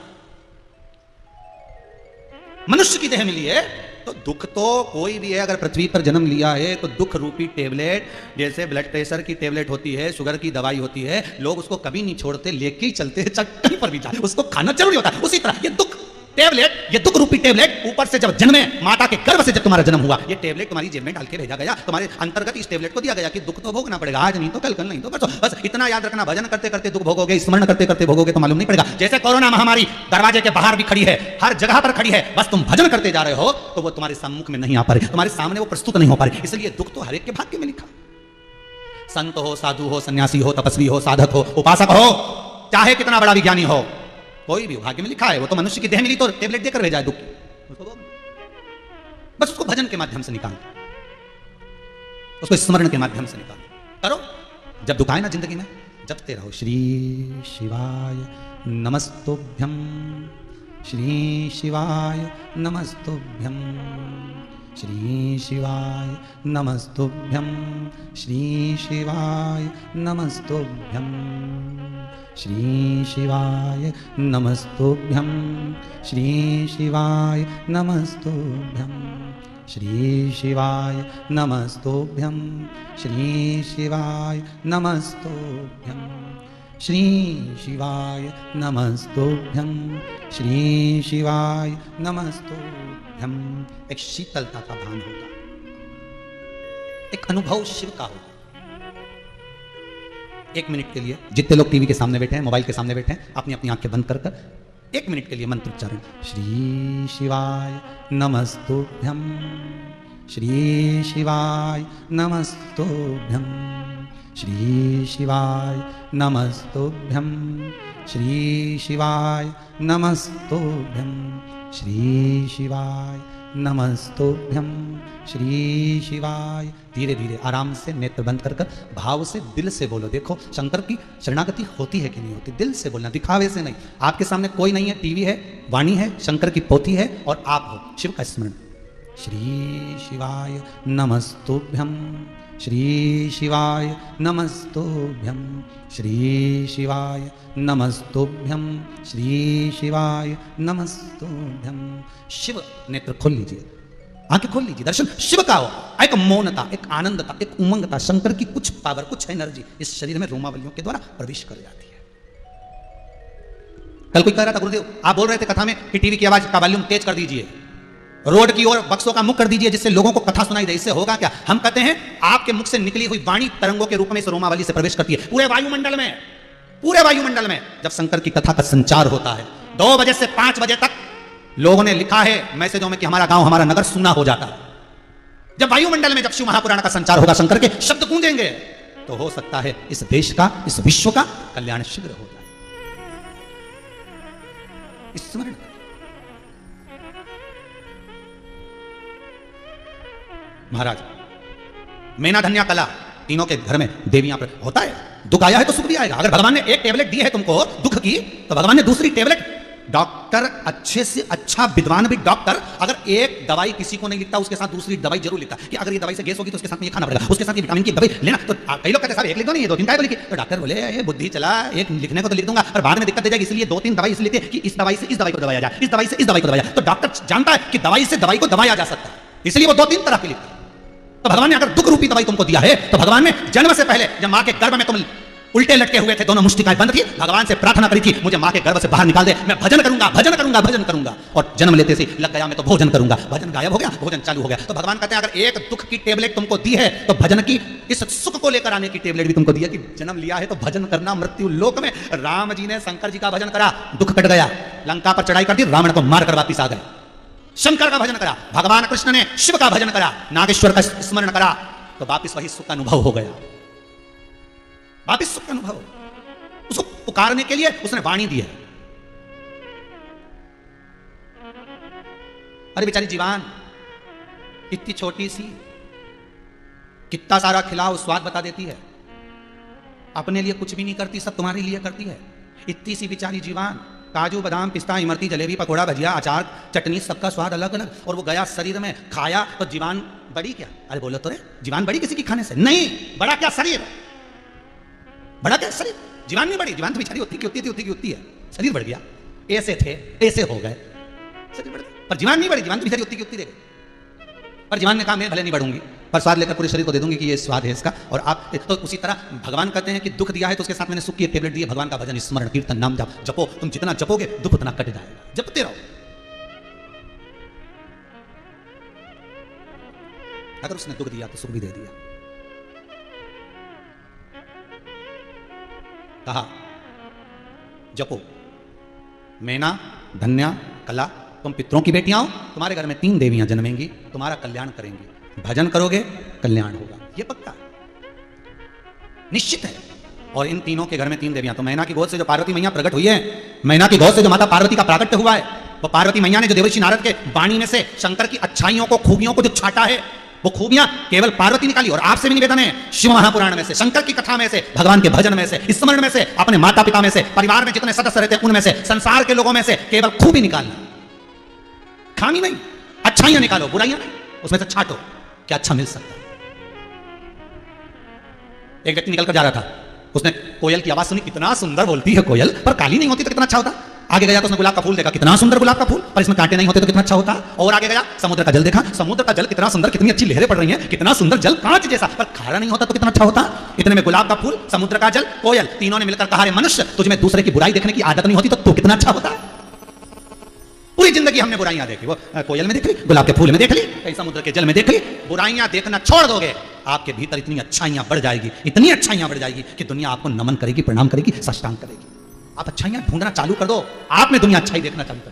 [SPEAKER 1] मनुष्य की देह मिली है तो दुख तो कोई भी है, अगर पृथ्वी पर जन्म लिया है तो दुख रूपी टेबलेट, जैसे ब्लड प्रेशर की टेबलेट होती है, शुगर की दवाई होती है, लोग उसको कभी नहीं छोड़ते, लेके ही चलते हैं, कहीं पर भी जाए उसको खाना जरूरी होता है। उसी तरह ये दुख टेबलेट, ये दुख रूपी टेबलेट ऊपर से जब जन्मे, माता के गर्भ से जब तुम्हारा जन्म हुआ, ये टेबलेट तुम्हारी जेब में डाल के भेजा गया, तुम्हारे अंतर्गत इस टेबलेट को दिया गया कि दुख तो भोगना पड़ेगा, आज नहीं तो कल, कल नहीं तो परसों। बस इतना याद रखना, भजन करते करते दुख भोगोगे, स्मरण करते करते भोगोगे तो मालूम नहीं पड़ेगा। जैसे कोरोना महामारी दरवाजे के बाहर भी खड़ी है, हर जगह पर खड़ी है, बस तुम भजन करते जा रहे हो तो वो तुम्हारे सम्मुख में नहीं आ पा रही, तुम्हारे सामने वो प्रस्तुत नहीं हो पा रही। इसलिए दुख तो हर एक के भाग्य में लिखा। संत हो, साधु हो, सन्यासी हो, तपस्वी हो, साधक हो, उपासक हो, चाहे कितना बड़ा विज्ञानी हो, कोई भी भाग्य में लिखा है। वो तो मनुष्य की देह मिली तो टेबलेट देकर भेजा है दुख, बस उसको भजन के माध्यम से निकाल, उसको स्मरण के माध्यम से निकाल करो। जब दुख आए ना जिंदगी में, जपते रहो श्री शिवाय नमस्तुभ्यम, श्री शिवाय नमस्तुभ्यम, श्री शिवाय नमस्तुभ्यम, श्री शिवाय नमस्तुभ्यम, श्री शिवाय नमस्तुभ्यम, श्री शिवाय नमस्तुभ्यम, श्री शिवाय नमस्तुभ्यम, श्री शिवाय नमस्तुभ्यम, श्री शिवाय नमस्तुभ्यम, श्री शिवाय नमस्तुभ्यम। एक शीतलता का भान होगा, एक अनुभव शिव का होगा। एक मिनट के लिए जितने लोग टीवी के सामने बैठे हैं, मोबाइल के सामने बैठे हैं, अपनी अपनी आंखें बंद कर कर एक मिनट के लिए मंत्र उच्चारण, श्री शिवाय नमस्तुभ्यम, श्री शिवाय नमस्तुभ्यम, श्री शिवाय नमस्तुभ्यं, श्री शिवाय नमस्तुभ्यं, श्री शिवाय नमस्तुभ्यं, श्री शिवाय। धीरे धीरे आराम से नेत्र बंद कर भाव से दिल से बोलो। देखो शंकर की शरणागति होती है कि नहीं होती, दिल से बोलना, दिखावे से नहीं। आपके सामने कोई नहीं है, टीवी है, वाणी है, शंकर की पोथी है और आप हो, शिव का स्मरण। श्री शिवाय नमस्तुभ्यं, श्री शिवाय नमस्तुभ्यं, श्री शिवाय नमस्तुभ्यं, श्री शिवाय नमस्तुभ्यं। शिव नेत्र खोल लीजिए, आंखें खोल लीजिए, दर्शन शिव का हो। एक मौनता, एक आनंदता, एक उमंगता, शंकर की कुछ पावर, कुछ एनर्जी इस शरीर में रोमावलियों के द्वारा प्रवेश कर जाती है। कल कोई कह रहा था गुरुदेव, आप बोल रहे थे कथा में कि टीवी की आवाज का वॉल्यूम तेज कर दीजिए, रोड की ओर बक्सों का मुख कर दीजिए जिससे लोगों को कथा सुनाई दे। इससे होगा क्या? हम कहते हैं आपके मुख से निकली हुई वाणी तरंगों के रूप में इस रोमावली से प्रवेश करती है पूरे वायुमंडल में। पूरे वायुमंडल में जब शंकर की कथा का संचार होता है 2 बजे से 5 बजे तक, लोगों ने लिखा है मैसेजों में कि हमारा गांव, हमारा नगर सूना हो जाता है। जब वायुमंडल में जब शिव महापुराण का संचार होगा, शंकर के शब्द गूंजेंगे, तो हो सकता है इस देश का, इस विश्व का कल्याण शीघ्र हो जाए। स्मरण महाराज, मेना धन्या कला, तीनों के घर में देवियां पर होता है। दुख आया है तो सुख भी आएगा। अगर भगवान ने एक टेबलेट दी है तुमको दुख की, तो भगवान ने दूसरी टेबलेट, डॉक्टर अच्छे से अच्छा विद्वान भी डॉक्टर अगर एक दवाई किसी को नहीं लिखता, उसके साथ दूसरी दवाई जरूर लिखता कि अगर ये दवाई से गैस होगी तो उसके साथ में ये खाना पड़ेगा, उसके साथ ये विटामिन की दवाई लेना। तो कई लोग कहते हैं साहब एक लिख दो, नहीं ये 2-3 दवाई लिखी। तो डॉक्टर बोले ये बुद्धि चला, एक लिखने को तो लिख दूंगा और बाद में दिक्कत दे जाएगी, इसलिए 2-3 दवाई इसलिए लिखते कि इस दवाई से इस दवाई को दबाया जाए, इस दवाई से इस दवाई को दबाया जाए। तो डॉक्टर जानता है कि दवाई से दवाई को दबाया जा सकता है, इसलिए वो 2-3 तरह की लिखता है। तो भगवान ने अगर दुख रूपी दवाई तुमको दिया है, तो भगवान ने जन्म से पहले जब मां के गर्भ में तुम उल्टे लटके हुए थे, दोनों मुष्टिकाएं बंद थी, भगवान से प्रार्थना करी थी मुझे मां के गर्भ से बाहर निकाल दे, मैं भजन करूंगा, भजन करूंगा, भजन करूंगा। और जन्म लेते से लग गया मैं तो भोजन करूंगा, भजन गायब हो गया, भोजन चालू हो गया। तो भगवान कहते हैं अगर एक दुख की टेबलेट तुमको दी है, तो भजन की इस सुख को लेकर आने की टेबलेट भी तुमको दी है कि जन्म लिया है तो भजन करना। मृत्यु लोक में राम जी ने शंकर जी का भजन करा, दुख कट गया, लंका पर चढ़ाई कर दी, रावण को मार कर वापिस आ गए। शंकर का भजन करा, भगवान कृष्ण ने शिव का भजन करा, नागेश्वर का स्मरण करा, तो वापिस वही सुख का अनुभव हो गया, वापिस सुख का अनुभव। उसको पुकारने के लिए उसने वाणी दी है। अरे बेचारी जीवान, इतनी छोटी सी, कितना सारा खिलाओ स्वाद बता देती है, अपने लिए कुछ भी नहीं करती, सब तुम्हारे लिए करती है। इतनी सी बेचारी जीवान, काजू बादाम पिस्ता इमरती जलेबी पकोड़ा भजिया अचार चटनी सबका स्वाद अलग अलग, और वो गया शरीर में खाया तो जीवान बड़ी क्या? अरे बोलो तो रे, जीवान बड़ी किसी की खाने से नहीं, बड़ा क्या शरीर, बड़ा क्या शरीर, जीवान नहीं बड़ी, जीवान तो बेचारी होती है, शरीर बढ़ गया, ऐसे थे ऐसे हो गए, शरीर बढ़ गया, पर जीवान नहीं बड़ी, जीवान तो बेचारी होती रह गई। पर जीवान ने कहा मैं भले नहीं बढ़ूंगी, पर स्वाद लेकर पूरे शरीर को दे दूंगी कि ये स्वाद है इसका। और आप तो उसी तरह भगवान कहते हैं कि दुख दिया है तो उसके साथ मैंने सुख की टेबलेट दी है। भगवान का भजन स्मरण कीर्तन नाम जाप जपो, तुम जितना जपोगे दुख उतना कट जाएगा, जपते रहो। अगर उसने दुख दिया तो सुख भी दे दिया। कहा जपो, मैना धन्या कला, तुम पितरों की बेटियां हो, तुम्हारे घर में 3 देवियां जन्मेंगी, तुम्हारा कल्याण करेंगी, भजन करोगे कल्याण होगा, ये पक्का निश्चित है। और इन तीनों के घर में 3 देवियां, तो मैना की गोद से जो पार्वती मैया प्रकट हुई है, मैना की गोद से जो माता पार्वती का प्राकट्य हुआ है, वो पार्वती मैया ने जो देवर्षि नारद के वाणी में से शंकर की अच्छाइयों को, खूबियों को जो छाटा है, वो खूबियां केवल पार्वती निकाली। और आपसे भी निवेदन है, शिव महापुराण में से, शंकर की कथा में से, भगवान के भजन में से, स्मरण में से, अपने माता पिता में से, परिवार में जितने सदस्य रहते हैं उनमें से, संसार के लोगों में से केवल खूबी निकालना, खामी नहीं, अच्छाइयां निकालो, बुराइयां नहीं, उसमें से छाटो, क्या अच्छा मिल सकता है। एक व्यक्ति निकल कर जा रहा था, उसने कोयल की आवाज सुनी, कितना सुंदर बोलती है कोयल, पर काली नहीं होती तो कितना अच्छा होता। आगे गया तो उसने गुलाब का फूल देखा, कितना सुंदर गुलाब का फूल, पर इसमें कांटे नहीं होते तो कितना अच्छा होता। और आगे गया समुद्र का जल देखा, समुद्र का जल कितना सुंदर, कितनी अच्छी लहरें पड़ रही हैं, कितना सुंदर जल, कांच जैसा, पर खारा नहीं होता तो कितना अच्छा होता। इतने में गुलाब का फूल, समुद्र का जल, कोयल, तीनों ने मिलकर कहा, रे मनुष्य, तुझमें दूसरे की बुराई देखने की आदत नहीं होती तो तू कितना अच्छा होता। पूरी जिंदगी हमने बुराइयां देखी, वो कोयल में देख ली, गुलाब के फूल में देख ली, कहीं समुद्र के जल में देख ली। बुराइयां देखना छोड़ दोगे, आपके भीतर इतनी अच्छाइयां बढ़ जाएगी, इतनी अच्छाइयां बढ़ जाएगी कि दुनिया आपको नमन करेगी, प्रणाम करेगी, साष्टांग करेगी। आप अच्छाइयां ढूंढना चालू कर दो, आप में दुनिया अच्छाई देखना चालू कर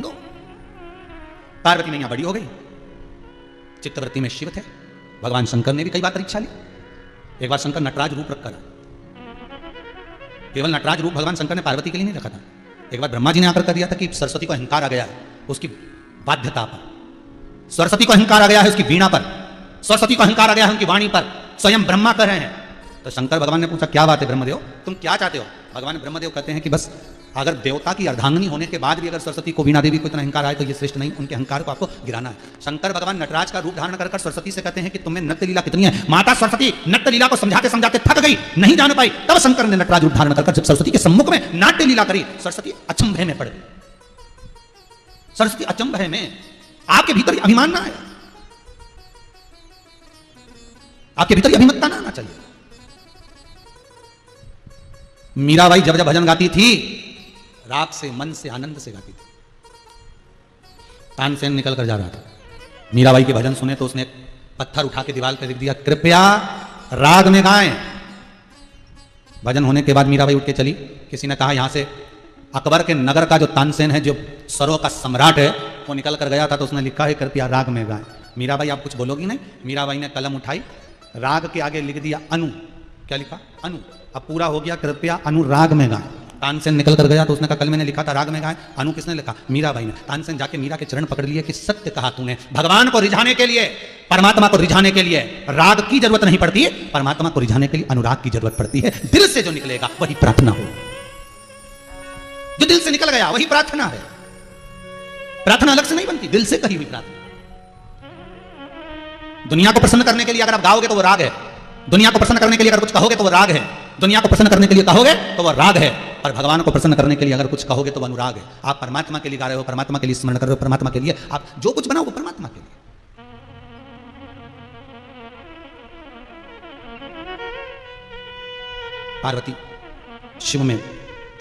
[SPEAKER 1] दो। पार्वती मैया बड़ी हो गई, चित्तवृत्ति में शिव थे, भगवान शंकर ने भी कई बार परीक्षा ली। एक बार शंकर नटराज रूप रखा था। केवल नटराज रूप भगवान शंकर ने पार्वती के लिए नहीं रखा था। एक बार ब्रह्मा जी ने आकर कह दिया था कि सरस्वती को अहंकार आ गया है उसकी बाध्यता पर, सरस्वती को अहंकार आ गया है उसकी वीणा पर, सरस्वती को अहंकार आ गया है उनकी वाणी पर, स्वयं ब्रह्मा कह रहे हैं। तो शंकर भगवान ने पूछा क्या बात है ब्रह्मदेव, तुम क्या चाहते हो? भगवान ब्रह्मदेव कहते हैं कि बस अगर देवता की अर्धांगिनी होने के बाद भी अगर सरस्वती को वीणा देवी को इतना अहंकार आए तो ये श्रेष्ठ नहीं, उनके अहंकार को आपको गिराना है। शंकर भगवान नटराज का रूप धारण कर सरस्वती से कहते हैं कि तुम्हें नृत्य लीला कितनी है। माता सरस्वती नृत्य लीला को समझाते समझाते थक गई, नहीं जान पाई। तब शंकर ने नटराज रूप धारण कर जब सरस्वती के सम्मुख में नाट्य लीला करी, सरस्वती अचंभे में पड़ गई। सरस्वती अचंभे में, आपके भीतर अभिमान ना आया, आपके भीतर अभिमतता ना आना चाहिए। मीराबाई जब जब भजन गाती थी राग से, मन से, आनंद से गाती थी। तानसेन निकल कर जा रहा था, मीराबाई के भजन सुने तो उसने पत्थर उठा के दीवार पर लिख दिया कृपया राग में गाएं। भजन होने के बाद मीराबाई उठ के चली। किसी ने कहा यहां से अकबर के नगर का जो तानसेन है, जो सरों का सम्राट है, वो निकल कर गया था तो उसने लिखा है कृपया राग में गाएं। मीराबाई आप कुछ बोलोगी नहीं? मीराबाई ने कलम उठाई, राग के आगे लिख दिया अनु। क्या लिखा? अनु। अब पूरा हो गया कृपया अनुराग में गाएं। तानसेन निकल कर गया तो उसने कहा कल मैंने लिखा था राग में गाएं। अनु किसने लिखा? मीराबाई ने। तानसेन जाके मीरा के चरण पकड़ लिए कि सत्य कहा तूने, भगवान को रिझाने के लिए, परमात्मा को रिझाने के लिए राग की जरूरत नहीं पड़ती है, परमात्मा को रिझाने के लिए अनुराग की जरूरत पड़ती है। दिल से जो निकलेगा वही प्रार्थना हो, जो दिल से निकल गया वही प्रार्थना है। प्रार्थना अलग से नहीं बनती, दिल से कही हुई प्रार्थना। दुनिया को प्रसन्न करने के लिए अगर आप गाओगे तो वो राग है, दुनिया को प्रसन्न करने के लिए अगर कुछ कहोगे तो वो राग है, दुनिया को प्रसन्न करने के लिए कहोगे तो वो राग है, और भगवान को प्रसन्न करने के लिए अगर कुछ कहोगे तो वो अनुराग है। आप परमात्मा के लिए गा रहे हो, परमात्मा के लिए स्मरण कर रहे हो, परमात्मा के लिए आप जो कुछ बनाओ वो परमात्मा के लिए। पार्वती शिव में,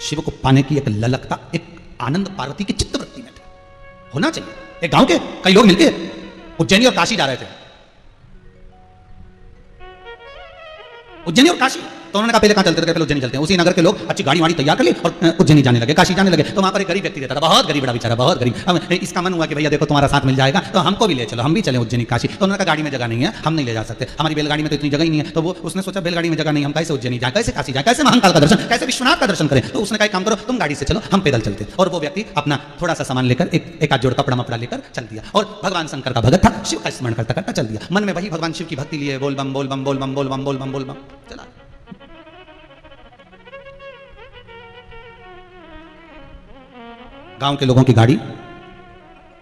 [SPEAKER 1] शिव को पाने की एक ललकता, एक आनंद पार्वती की चित्तवृत्ति में था, होना चाहिए। एक गांव के कई लोग मिलके उज्जैनी और काशी जा रहे थे, उज्जैनी और काशी। तो उन्होंने कहा पहले कहां चलते थे? पहले उज्जैनी चलते हैं। उसी नगर के लोग अच्छी गाड़ी वाड़ी तैयार कर ली और उज्जैनी जाने लगे, काशी जाने लगे। तो वहां पर एक गरीब व्यक्ति रहता था, बहुत गरीब, बड़ा बेचारा, बहुत गरीब। अब इसका मन हुआ कि भैया देखो तुम्हारा साथ मिल जाएगा तो हमको भी ले चलो, हम भी चले उज्जैनी काशी। तो उन्होंने कहा गाड़ी में जगह नहीं है, हम नहीं ले जा सकते, हमारी बैलगाड़ी में तो इतनी जगह ही नहीं है। तो वो उसने सोचा बैलगाड़ी में जगह नहीं, हम कैसे उज्जैनी जाए, कैसे काशी जाए, कैसे महाकाल का दर्शन, कैसे विश्वनाथ का दर्शन करें? तो उसने कहा काम करो तुम गाड़ी से चलो, हम पैदल चलते। और वो व्यक्ति अपना थोड़ा सा सामान लेकर, एक आध जोड़ कपड़ा मपड़ा लेकर चल दिया, और भगवान शंकर का भगत था, शिव का स्मरण करता करता चल दिया। मन में वही भगवान शिव की भक्ति लिए, बोल बम बोल बम बोल बम बोल बम बोल बम बोल बम चला। गांव के लोगों की गाड़ी,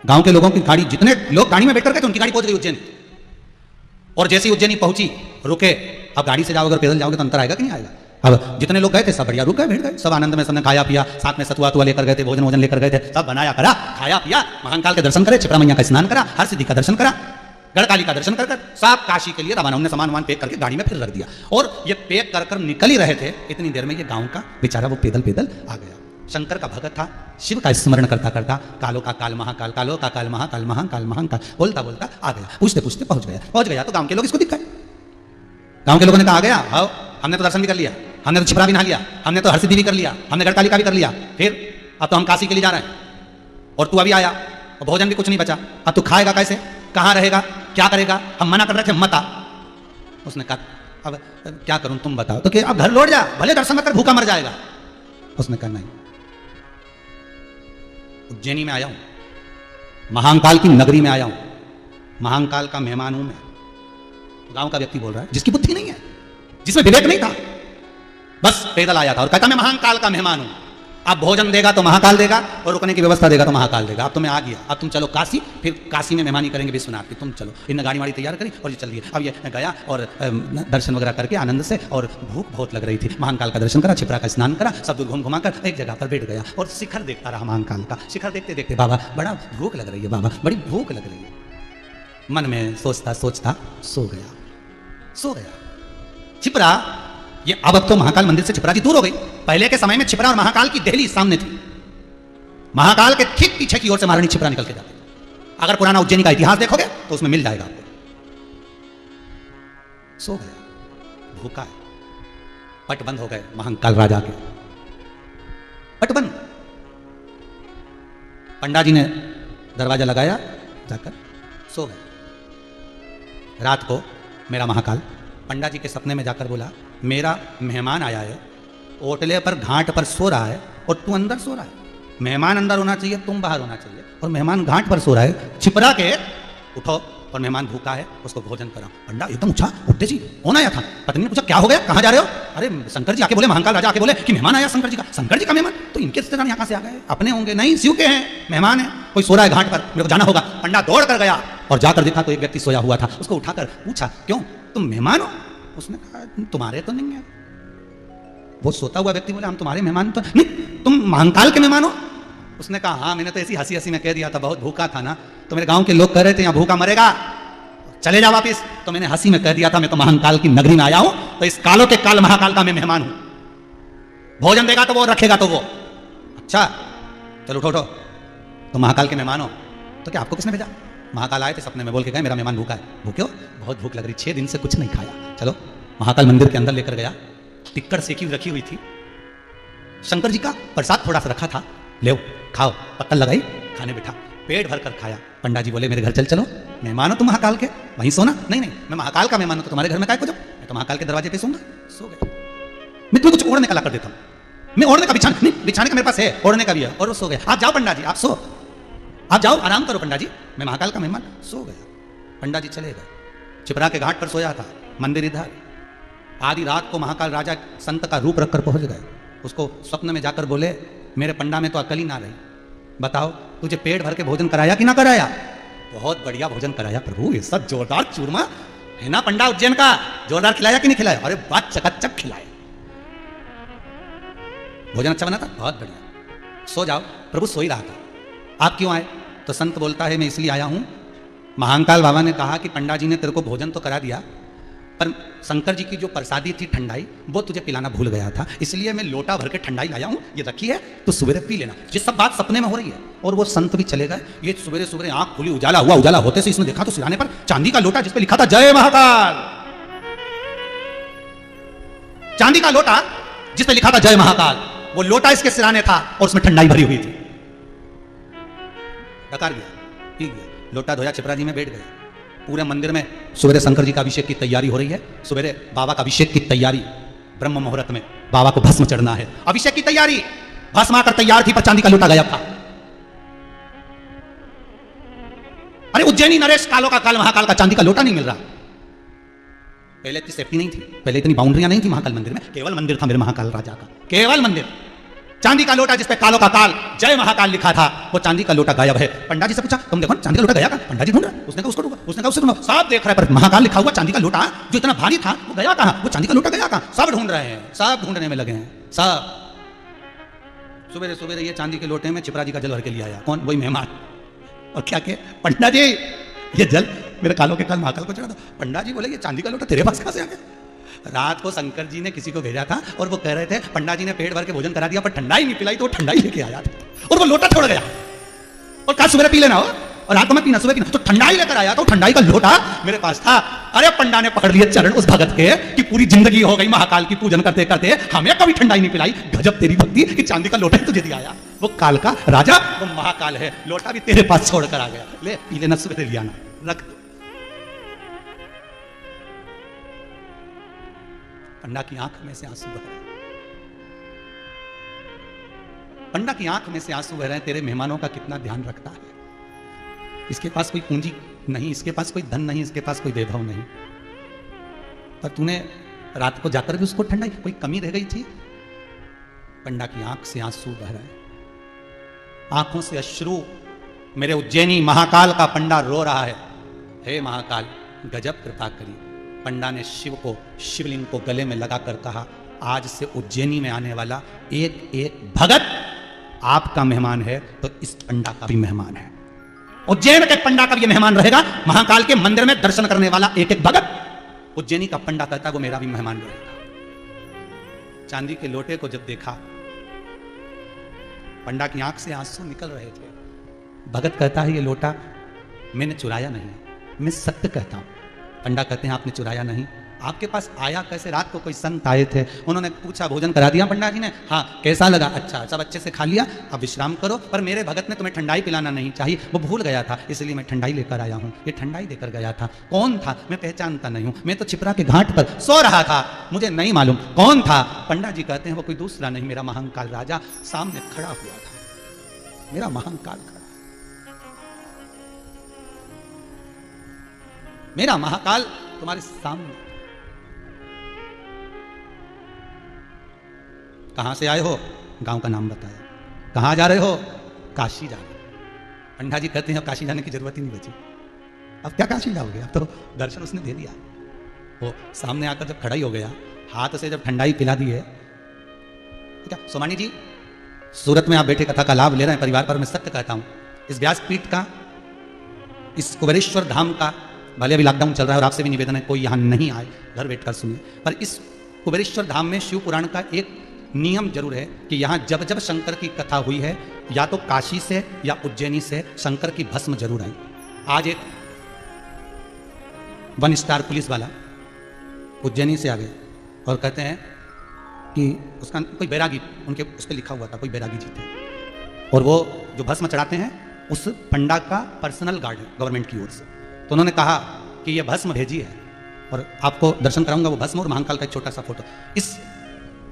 [SPEAKER 1] गांव के लोगों की गाड़ी, जितने लोग गाड़ी में बैठकर गए थे उनकी गाड़ी पहुंच गई उज्जैन। और जैसे ही उज्जैनी पहुंची, रुके। अब गाड़ी से जाओगे, पैदल जाओगे तो अंतर आएगा कि नहीं आएगा? अब जितने लोग गए थे सब बढ़िया रुक गए, बैठ गए, सब आनंद में, सबने खाया पिया, साथ में सतुआ तुआ लेकर गए थे, भोजन वोजन लेकर गए थे, सब बनाया करा, खाया पिया, महाकाल के दर्शन करे, छिपरा मैया का स्नान करा, हर सिद्धि का दर्शन करा, गढ़काली का दर्शन कर सब काशी के लिए रवाना। उन्होंने सामान वामान पैक करके गाड़ी में फिर रख दिया, और ये पैक कर निकल ही रहे थे, इतनी देर में ये गाँव का बेचारा वो पैदल पैदल आ गया। शंकर का भगत था, शिव का स्मरण करता करता कालो का काल महाकाल, कालो का काल महाकाल, महाकाल महाकाल बोलता बोलता आ गया। पूछते पूछते पहुंच गया तो गांव के लोग इसको दिखाए। गांव के लोगों ने कहा आ गया, आओ, हमने तो दर्शन भी कर लिया, हमने तो छिपरा भी नहा लिया, हमने तो हर सिद्धि भी कर लिया, हमने गढ़काली का भी कर लिया, फिर अब तो हम काशी के लिए जा रहे हैं, और तू अभी आया और भोजन भी कुछ नहीं बचा, अब तू खाएगा कैसे, कहाँ रहेगा, क्या करेगा? हम मना कर रहे थे मत आ। उसने कहा अब क्या करूं तुम बताओ। तो अब घर लौट जा, भले दर्शन मत कर, भूखा मर जाएगा। उसने कहा नहीं, उज्जैनी में आया हूं, महाकाल की नगरी में आया हूं, महाकाल का मेहमान हूं मैं। गांव का व्यक्ति बोल रहा है जिसकी बुद्धि नहीं है, जिसमें विवेक नहीं था, बस पैदल आया था और कहता मैं महाकाल का मेहमान हूं। अब भोजन देगा तो महाकाल देगा, और रुकने की व्यवस्था देगा तो महाकाल देगा। अब तो मैं आ गया, अब तुम चलो काशी, फिर काशी में मेहमानी करेंगे विश्वनाथ की, तुम चलो। इन गाड़ी वाड़ी तैयार करी और ये चल दिए। अब ये गया और दर्शन वगैरह करके आनंद से, और भूख बहुत लग रही थी, महाकाल का दर्शन करा, छिपरा का स्नान करा, सब दूर घूम घुमाकर एक जगह पर बैठ गया और शिखर देखता रहा। महाकाल का शिखर देखते देखते बाबा बड़ा भूख लग रही है, बाबा बड़ी भूख लग रही है। मन में सोचता सोचता सो गया। छिपरा, ये अब तो महाकाल मंदिर से छिपरा जी दूर हो गई। पहले के समय में छिपरा और महाकाल की दहली सामने थी, महाकाल के ठीक पीछे की ओर से महारानी छिपरा निकल के जाती। अगर पुराना उज्जैनी का इतिहास देखोगे तो उसमें मिल जाएगा आपको। सो गया, भूखा है, पट बंद हो गए महाकाल राजा के, पट बंद। पंडा जी ने दरवाजा लगाया, जाकर सो गए। रात को मेरा महाकाल पंडा जी के सपने में जाकर बोला, मेरा मेहमान आया है, ओटले पर घाट पर सो रहा है और तू अंदर सो रहा है। मेहमान अंदर होना चाहिए, तुम बाहर होना चाहिए, और मेहमान घाट पर सो रहा है। छिपरा के उठो, और मेहमान भूखा है, उसको भोजन कराओ। पंडा एकदम उठा, उठते जी कौन आया था? पत्नी ने पूछा क्या हो गया, कहाँ जा रहे हो? अरे शंकर जी आके बोले, महाकाल राजा आके बोले कि मेहमान आया शंकर जी का। शंकर जी का मेहमान? तो इनके रिश्तेदार यहाँ से आ गए, अपने होंगे? नहीं, शिव के हैं, मेहमान है, कोई सो रहा है घाट पर, मेरे को जाना होगा। पंडा दौड़ कर गया और जाकर देखा तो एक व्यक्ति सोया हुआ था। उसको उठाकर पूछा, क्यों तुम मेहमान हो? उसने कहा तुम्हारे तो नहीं है। वो सोता हुआ व्यक्ति बोले, हम तुम्हारे मेहमान तो नहीं, तुम महाकाल के मेहमान हो? उसने कहा हाँ, मैंने तो ऐसी हंसी हंसी में कह दिया था, बहुत भूखा था ना, तो मेरे गांव के लोग कह रहे थे यहाँ भूखा मरेगा, चले जा वापिस, तो मैंने हंसी में कह दिया था मैं तो महाकाल की नगरी में आया हूं, तो इस कालों के काल महाकाल का मैं मेहमान हूं। भोजन देगा तो वो, रखेगा तो वो। अच्छा चलो उठो उठो, तो महाकाल के मेहमान हो, तो क्या आपको किसने भेजा? महाकाल आए थे सपने में, बोल के गए मेरा मेहमान भूखा है। भूखे हो? बहुत भूख लग रही, 6 दिन से कुछ नहीं खाया। चलो महाकाल मंदिर के अंदर लेकर गया, टिक्कर सेकी रखी हुई थी, शंकर जी का प्रसाद थोड़ा सा रखा था, ले खाओ, पत्तल लगाई, खाने बैठा, पेट भर कर खाया। पंडा जी बोले मेरे घर चल चलो, मेहमान हो तुम महाकाल के, वहीं सोना। नहीं नहीं, मैं महाकाल का मेहमान हूं, तो तुम्हारे घर में काय को जाऊं? मैं तो महाकाल के दरवाजे पे सोऊंगा। सो गए। मैं तुम्हें कुछ ओढ़ने का ला कर देता हूं, मैं ओढ़ने का बिछाने नहीं, बिछाने का मेरे पास है, ओढ़ने का भी है। और वो सो गए। आप जाओ पंडा जी, आप सो, आप जाओ आराम करो पंडा जी, मैं महाकाल का मेहमान। सो गया। पंडा जी चले गए। छिपरा के घाट पर सोया था, मंदिर इधर। आधी रात को महाकाल राजा संत का रूप रखकर पहुंच गए। उसको स्वप्न में जाकर बोले, मेरे पंडा में तो अकल ही ना रही, बताओ तुझे पेट भर के भोजन कराया कि ना कराया? बहुत बढ़िया भोजन कराया प्रभु, ऐसा जोरदार चूरमा है ना पंडा उज्जैन का, जोरदार खिलाया कि नहीं खिलाया? अरे बात चकाचक खिलाया, भोजन अच्छा बना था, बहुत बढ़िया। सो जाओ। प्रभु सो ही रहा था। आप क्यों आए? तो संत बोलता है मैं इसलिए आया हूं, महाकाल बाबा ने कहा कि पंडा जी ने तेरे को भोजन तो करा दिया, पर शंकर जी की जो प्रसादी थी ठंडाई, वो तुझे पिलाना भूल गया था, इसलिए मैं लोटा भर के ठंडाई लाया हूं, ये रखी है, तो सवेरे पी लेना। ये सब बात सपने में हो रही है। और वो संत भी चले गए। ये सवेरे सवेरे आंख खुली, उजाला हुआ, उजाला होते से इसने देखा तो सिराने पर चांदी का लोटा जिस पे लिखा था जय महाकाल, चांदी का लोटा जिस पे लिखा था जय महाकाल, वो लोटा इसके सिराने था और उसमें ठंडाई भरी हुई थी। डकार गया, पी गया, लोटा धोया, छिपरा जी में बैठ गया। पूरे मंदिर में सवेरे शंकर जी का अभिषेक की तैयारी हो रही है, सवेरे बाबा का अभिषेक की तैयारी, ब्रह्म मुहूर्त में बाबा को भस्म चढ़ना है, अभिषेक की तैयारी, भस्म आकर तैयार थी, पर चांदी का लोटा गायब था। अरे उज्जैनी नरेश, कालों का काल महाकाल का चांदी का लोटा नहीं मिल रहा। पहले इतनी सेफ्टी नहीं थी, पहले इतनी बाउंड्रियां नहीं थी महाकाल मंदिर में, केवल मंदिर था मेरे महाकाल राजा का, केवल मंदिर। चांदी का लोटा जिसपे कालों का काल जय महाकाल लिखा था, वो चांदी का लोटा गायब है। पंडा जी से पूछा तुम देखो चांदी का लोटा गया का? पंडा जी ढूंढ रहा, उसने कहा उसको ढूंढो, उसने कहा उससे ढूंढो, सब देख रहे, पर महाकाल लिखा हुआ चांदी का लोटा जो इतना भारी था वो गया कहां? वो चांदी का लोटा गया कहां? सब ढूंढ रहे हैं, सब ढूंढने में लगे हैं, सब। सवेरे सवेरे ये चांदी के लोटे में छिपरा जी का जल भर के लिए आया। कौन? वही मेहमान। और क्या के पंडा जी ये जल मेरे कालों के काल महाकाल को चढ़ा दो। पंडा जी बोले ये चांदी का लोटा तेरे पास कहां से आ गया? रात को शंकर जी ने किसी को भेजा था और वो कह रहे थे पंडा जी ने पेट भर के भोजन करा दिया, पर ठंडाई नहीं पिलाई, तो वो ठंडाई लेके आया था और वो लोटा छोड़ गया और कहा सुबह पी लेना हो और रात को मैं पीना, सुबह पीना, तो ठंडाई लेकर आया, तो ठंडाई का लोटा मेरे पास था। अरे पंडा ने पकड़ लिए चरण उस भगत के कि पूरी जिंदगी हो गई महाकाल की पूजन करते करते, हमें कभी ठंडाई नहीं पिलाई। गजब तेरी भक्ति कि चांदी का लोटा ही तुझे दिया आया। वो काल का राजा, वो महाकाल है, लोटा भी तेरे पास छोड़ कर आ गया, ले पी लेना, सुबह लिया ना, रख दो। पंडा की आंख में से आंसू बह रहे, पंडा की आंख में से आंसू बह रहे हैं। तेरे मेहमानों का कितना ध्यान रखता है। इसके पास कोई पूंजी नहीं, इसके पास कोई धन नहीं, इसके पास कोई वैभव नहीं, पर तूने रात को जाकर भी उसको ठंडाई, कोई कमी रह गई थी? पंडा की आंख से आंसू बह रहे हैं, आंखों से अश्रु। मेरे उज्जैनी महाकाल का पंडा रो रहा है, हे महाकाल गजब कृपा करी। पंडा ने शिव को, शिवलिंग को गले में लगाकर कहा, आज से उज्जैनी में आने वाला एक एक भगत आपका मेहमान है, तो इस पंडा का भी मेहमान है। उज्जैन के पंडा का भी मेहमान रहेगा। महाकाल के मंदिर में दर्शन करने वाला एक एक भगत, उज्जैनी का पंडा कहता वो मेरा भी मेहमान रहेगा। चांदी के लोटे को जब देखा, पंडा की आंख से आंसू निकल रहे थे। भगत कहता है ये लोटा मैंने चुराया नहीं, मैं सत्य कहता हूं। पंडा कहते हैं आपने चुराया नहीं, आपके पास आया कैसे? रात को कोई संत आए थे, उन्होंने पूछा भोजन करा दिया पंडा जी ने? हाँ। कैसा लगा? अच्छा, सब अच्छे से खा लिया, अब विश्राम करो, पर मेरे भगत ने तुम्हें ठंडाई पिलाना नहीं चाहिए, वो भूल गया था, इसलिए मैं ठंडाई लेकर आया हूँ। ये ठंडाई देकर गया था। कौन था? मैं पहचानता नहीं हूँ, मैं तो छिपरा के घाट पर सो रहा था, मुझे नहीं मालूम कौन था। पंडा जी कहते हैं वो कोई दूसरा नहीं, मेरा महाकाल राजा सामने खड़ा हुआ था। मेरा महाकाल खड़ा, मेरा महाकाल तुम्हारे सामने। कहां से आए हो? गांव का नाम बताया। कहां जा रहे हो? काशी जा रहे हो। पंडा जी कहते हैं अब काशी जाने की जरूरत ही नहीं बची, अब क्या काशी जाओगे, अब तो दर्शन उसने दे दिया। वो सामने आकर जब खड़ा ही हो गया, हाथ से जब ठंडाई पिला दी है, क्या सोमानी जी सूरत में आप बैठे कथा का लाभ ले रहे हैं परिवार पर, मैं सत्य कहता हूं, इस व्यासपीठ का, इस कुबेरेश्वर धाम का, भले अभी लॉकडाउन चल रहा है और आपसे भी निवेदन है कोई यहां नहीं आए, घर बैठकर सुनिए, पर इस कुबेरेश्वर धाम में शिव पुराण का एक नियम जरूर है कि यहां जब जब शंकर की कथा हुई है, या तो काशी से या उज्जैनी से शंकर की भस्म जरूर आई। आज एक 1 स्टार पुलिस वाला उज्जैनी से आ गए और कहते हैं कि उसका कोई बैरागी, उनके उस पर लिखा हुआ था, कोई बैरागी जी थे, और वो जो भस्म चढ़ाते हैं उस पंडा का पर्सनल गार्ड है गवर्नमेंट की ओर से। तो उन्होंने कहा कि ये भस्म भेजी है और आपको दर्शन कराऊंगा वो भस्म और महाकाल का एक छोटा सा फोटो। इस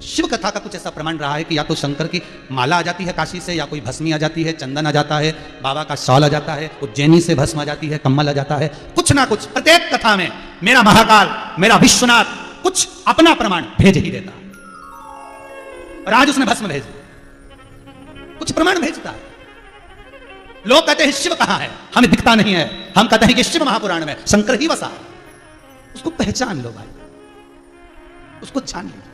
[SPEAKER 1] शिव कथा का कुछ ऐसा प्रमाण रहा है कि या तो शंकर की माला आ जाती है काशी से, या कोई भस्मी आ जाती है, चंदन आ जाता है, बाबा का शॉल आ जाता है, उज्जैनी से भस्म आ जाती है, कम्बल आ जाता है, कुछ ना कुछ प्रत्येक कथा में मेरा महाकाल, मेरा विश्वनाथ कुछ अपना प्रमाण भेज ही देता है। और आज उसने भस्म भेजी, कुछ प्रमाण भेजता है। लोग कहते हैं शिव कहां है, हमें दिखता नहीं है, हम कहते हैं कि शिव महापुराण में शंकर ही बसा है। उसको पहचान लो भाई, उसको जान लो।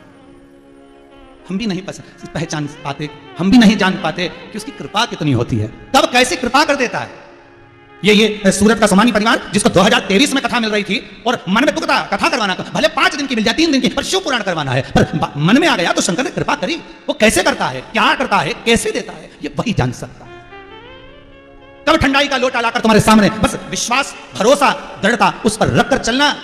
[SPEAKER 1] हम भी नहीं पहचान पाते, हम भी नहीं जान पाते कि उसकी कृपा कितनी होती है, कब कैसे कृपा कर देता है। ये सूरत का सोमानी परिवार जिसको 2023 में कथा मिल रही थी और मन में तुकता कथा करवाना, भले 5 दिन की मिल जाए, 3 दिन की, पर शिव पुराण करवाना है, पर मन में आ गया तो शंकर ने कृपा करी। वो कैसे करता है, क्या करता है, कैसे देता है, ये वही जान सकता है। तब ठंडाई का लोटा लाकर तुम्हारे सामने बस विश्वास, भरोसा, दृढ़ता उस पर रखकर चलना,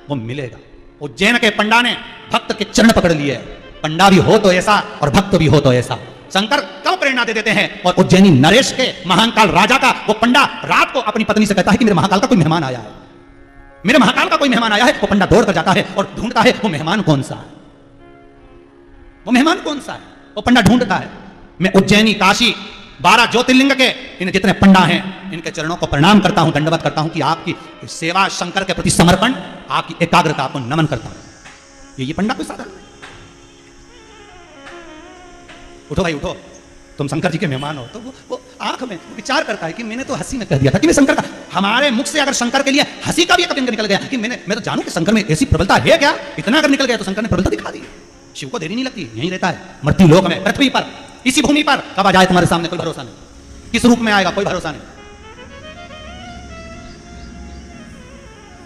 [SPEAKER 1] वो मिलेगा। उज्जैन के पंडा ने भक्त के चरण पकड़ लिए। पंडा भी हो तो ऐसा और भक्त भी हो तो ऐसा। शंकर कब प्रेरणा दे देते हैं, और उज्जैनी नरेश के महाकाल राजा का वो पंडा रात को अपनी पत्नी से कहता है कि मेरे महाकाल का कोई मेहमान आया है, मेरे महाकाल का कोई मेहमान आया है। वो पंडा दौड़ कर जाता है और ढूंढता है वो मेहमान कौन सा है, वो मेहमान कौन सा है। वो पंडा ढूंढता है। मैं उज्जैनी, काशी, 12 ज्योतिर्लिंग के इन जितने पंडा हैं, इनके चरणों को प्रणाम करता हूं, दंडवत करता हूं कि आपकी सेवा, शंकर के प्रति समर्पण, आपकी एकाग्रता को नमन करता हूं। ये पंडा कोई साधारण नहीं। उठो भाई उठो, तुम शंकर जी के मेहमान हो। तो वो आंख में विचार करता है कि मैंने तो हंसी में कह दिया था कि मैं शंकर का, हमारे मुख से अगर शंकर के लिए हंसी का भी कभी निकल गया कि मैं तो जानूं कि शंकर में ऐसी प्रबलता है क्या, इतना अगर निकल गया तो शंकर ने प्रबलता दिखा दी। शिव को देरी नहीं लगती, यहीं रहता है मृत्यु लोक में, पृथ्वी पर, इसी भूमि पर। कब आ जाए तुम्हारे सामने कोई भरोसा नहीं, किस रूप में आएगा कोई भरोसा नहीं।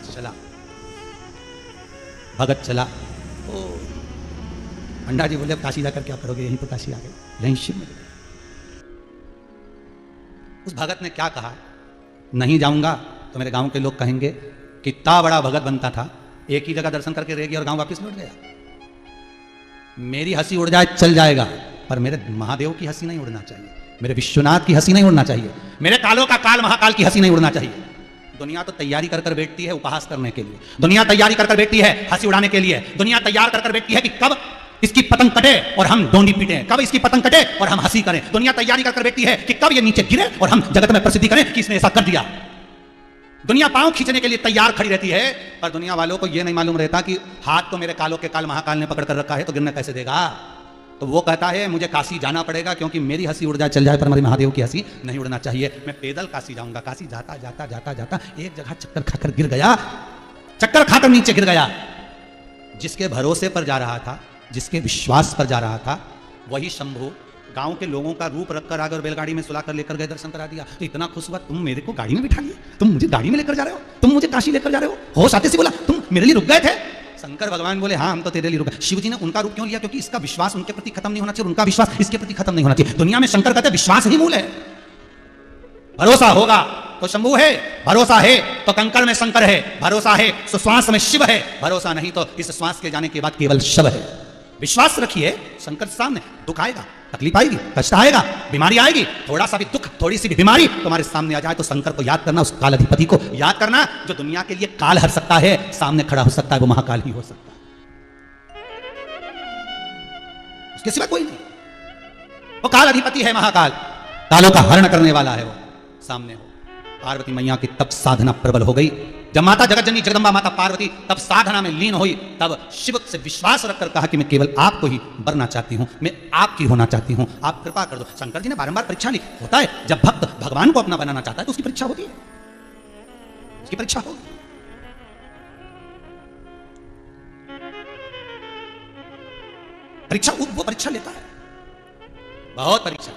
[SPEAKER 1] चला भगत चला। पंडा जी बोले काशी जाकर क्या करोगे, यहीं तो काशी आ गए, यहीं शिव में। उस भगत ने क्या कहा, नहीं जाऊंगा तो मेरे गांव के लोग कहेंगे कितना बड़ा भगत बनता था, एक ही जगह दर्शन करके रह गया और गांव वापस लौट गया। मेरी हंसी उड़ जाए चल जाएगा, पर मेरे महादेव की हंसी नहीं उड़ना चाहिए, मेरे विश्वनाथ की हंसी नहीं उड़ना चाहिए, मेरे कालों का काल महाकाल की हंसी नहीं उड़ना चाहिए। दुनिया तो तैयारी कर बैठती है उपहास करने के लिए, दुनिया तैयारी कर बैठती है हंसी उड़ाने के लिए, दुनिया तैयार कर बैठती है कि कब इसकी पतंग कटे और हम डोंडी पीटे, कब इसकी पतंग कटे और हम हंसी करें। दुनिया तैयारी कर बैठती है कि कब ये नीचे गिरे और हम जगत में प्रसिद्धि करें कि इसने ऐसा कर दिया। दुनिया पांव खींचने के लिए तैयार खड़ी रहती है, पर दुनिया वालों को यह नहीं मालूम रहता कि हाथ तो मेरे कालों के काल महाकाल ने पकड़ कर रखा है, तो गिरना कैसे देगा। तो वो कहता है मुझे काशी जाना पड़ेगा, क्योंकि मेरी हंसी उड़ जाए चल जाए, पर हमारे महादेव की हंसी नहीं उड़ना चाहिए। मैं पैदल काशी जाऊंगा। काशी जाता जाता जाता जाता एक जगह चक्कर खाकर गिर गया, चक्कर खाकर नीचे गिर गया। जिसके भरोसे पर जा रहा था, जिसके विश्वास पर जा रहा था, वही शंभू गांव के लोगों का रूप रखकर आकर बैलगाड़ी में सुलाकर लेकर गए, दर्शन करा दिया। तो इतना खुश हुआ, तुम मेरे को गाड़ी में बिठा लिए, तुम मुझे गाड़ी में लेकर जा रहे हो, तुम मुझे काशी लेकर जा रहे हो। होश आते से बोला तुम मेरे लिए रुक गए थे। शंकर भगवान बोले हाँ हम तो तेरे लिए रुक गए। शिव जी ने उनका रूप क्यों लिया, क्योंकि इसका विश्वास उनके प्रति खत्म नहीं होना चाहिए, उनका विश्वास इसके प्रति खत्म नहीं होना चाहिए। दुनिया में शंकर कहते विश्वास ही मूल है। भरोसा होगा तो शंभू है, भरोसा है तो कंकड़ में शंकर है, भरोसा है तो श्वास में शिव है, भरोसा नहीं तो इस श्वास के जाने के बाद केवल शव है। विश्वास रखिए शंकर सामने। दुख आएगा, तकलीफ आएगी, कष्ट आएगा, बीमारी आएगी, थोड़ा सा भी दुख, थोड़ी सी भी बीमारी तुम्हारे सामने आ जाए तो शंकर को याद करना, उस काल अधिपति को याद करना जो दुनिया के लिए काल हर सकता है, सामने खड़ा हो सकता है, वो महाकाल ही हो सकता है, उसके सिवा कोई नहीं। वो काल अधिपति है, महाकाल, कालों का हरण करने वाला है, वो सामने हो। पार्वती मैया की तब साधना प्रबल हो गई। जब माता जगतजननी जगदम्बा माता पार्वती तब साधना में लीन हुई, तब शिव से विश्वास रखकर कहा कि मैं केवल आपको ही वरना चाहती हूं, मैं आपकी होना चाहती हूं, आप कृपा कर दो। शंकर जी ने बारंबार परीक्षा ली। होता है जब भक्त भगवान को अपना बनाना चाहता है तो उसकी परीक्षा होती है, उसकी परीक्षा होगी। परीक्षा वो परीक्षा लेता है, बहुत परीक्षा।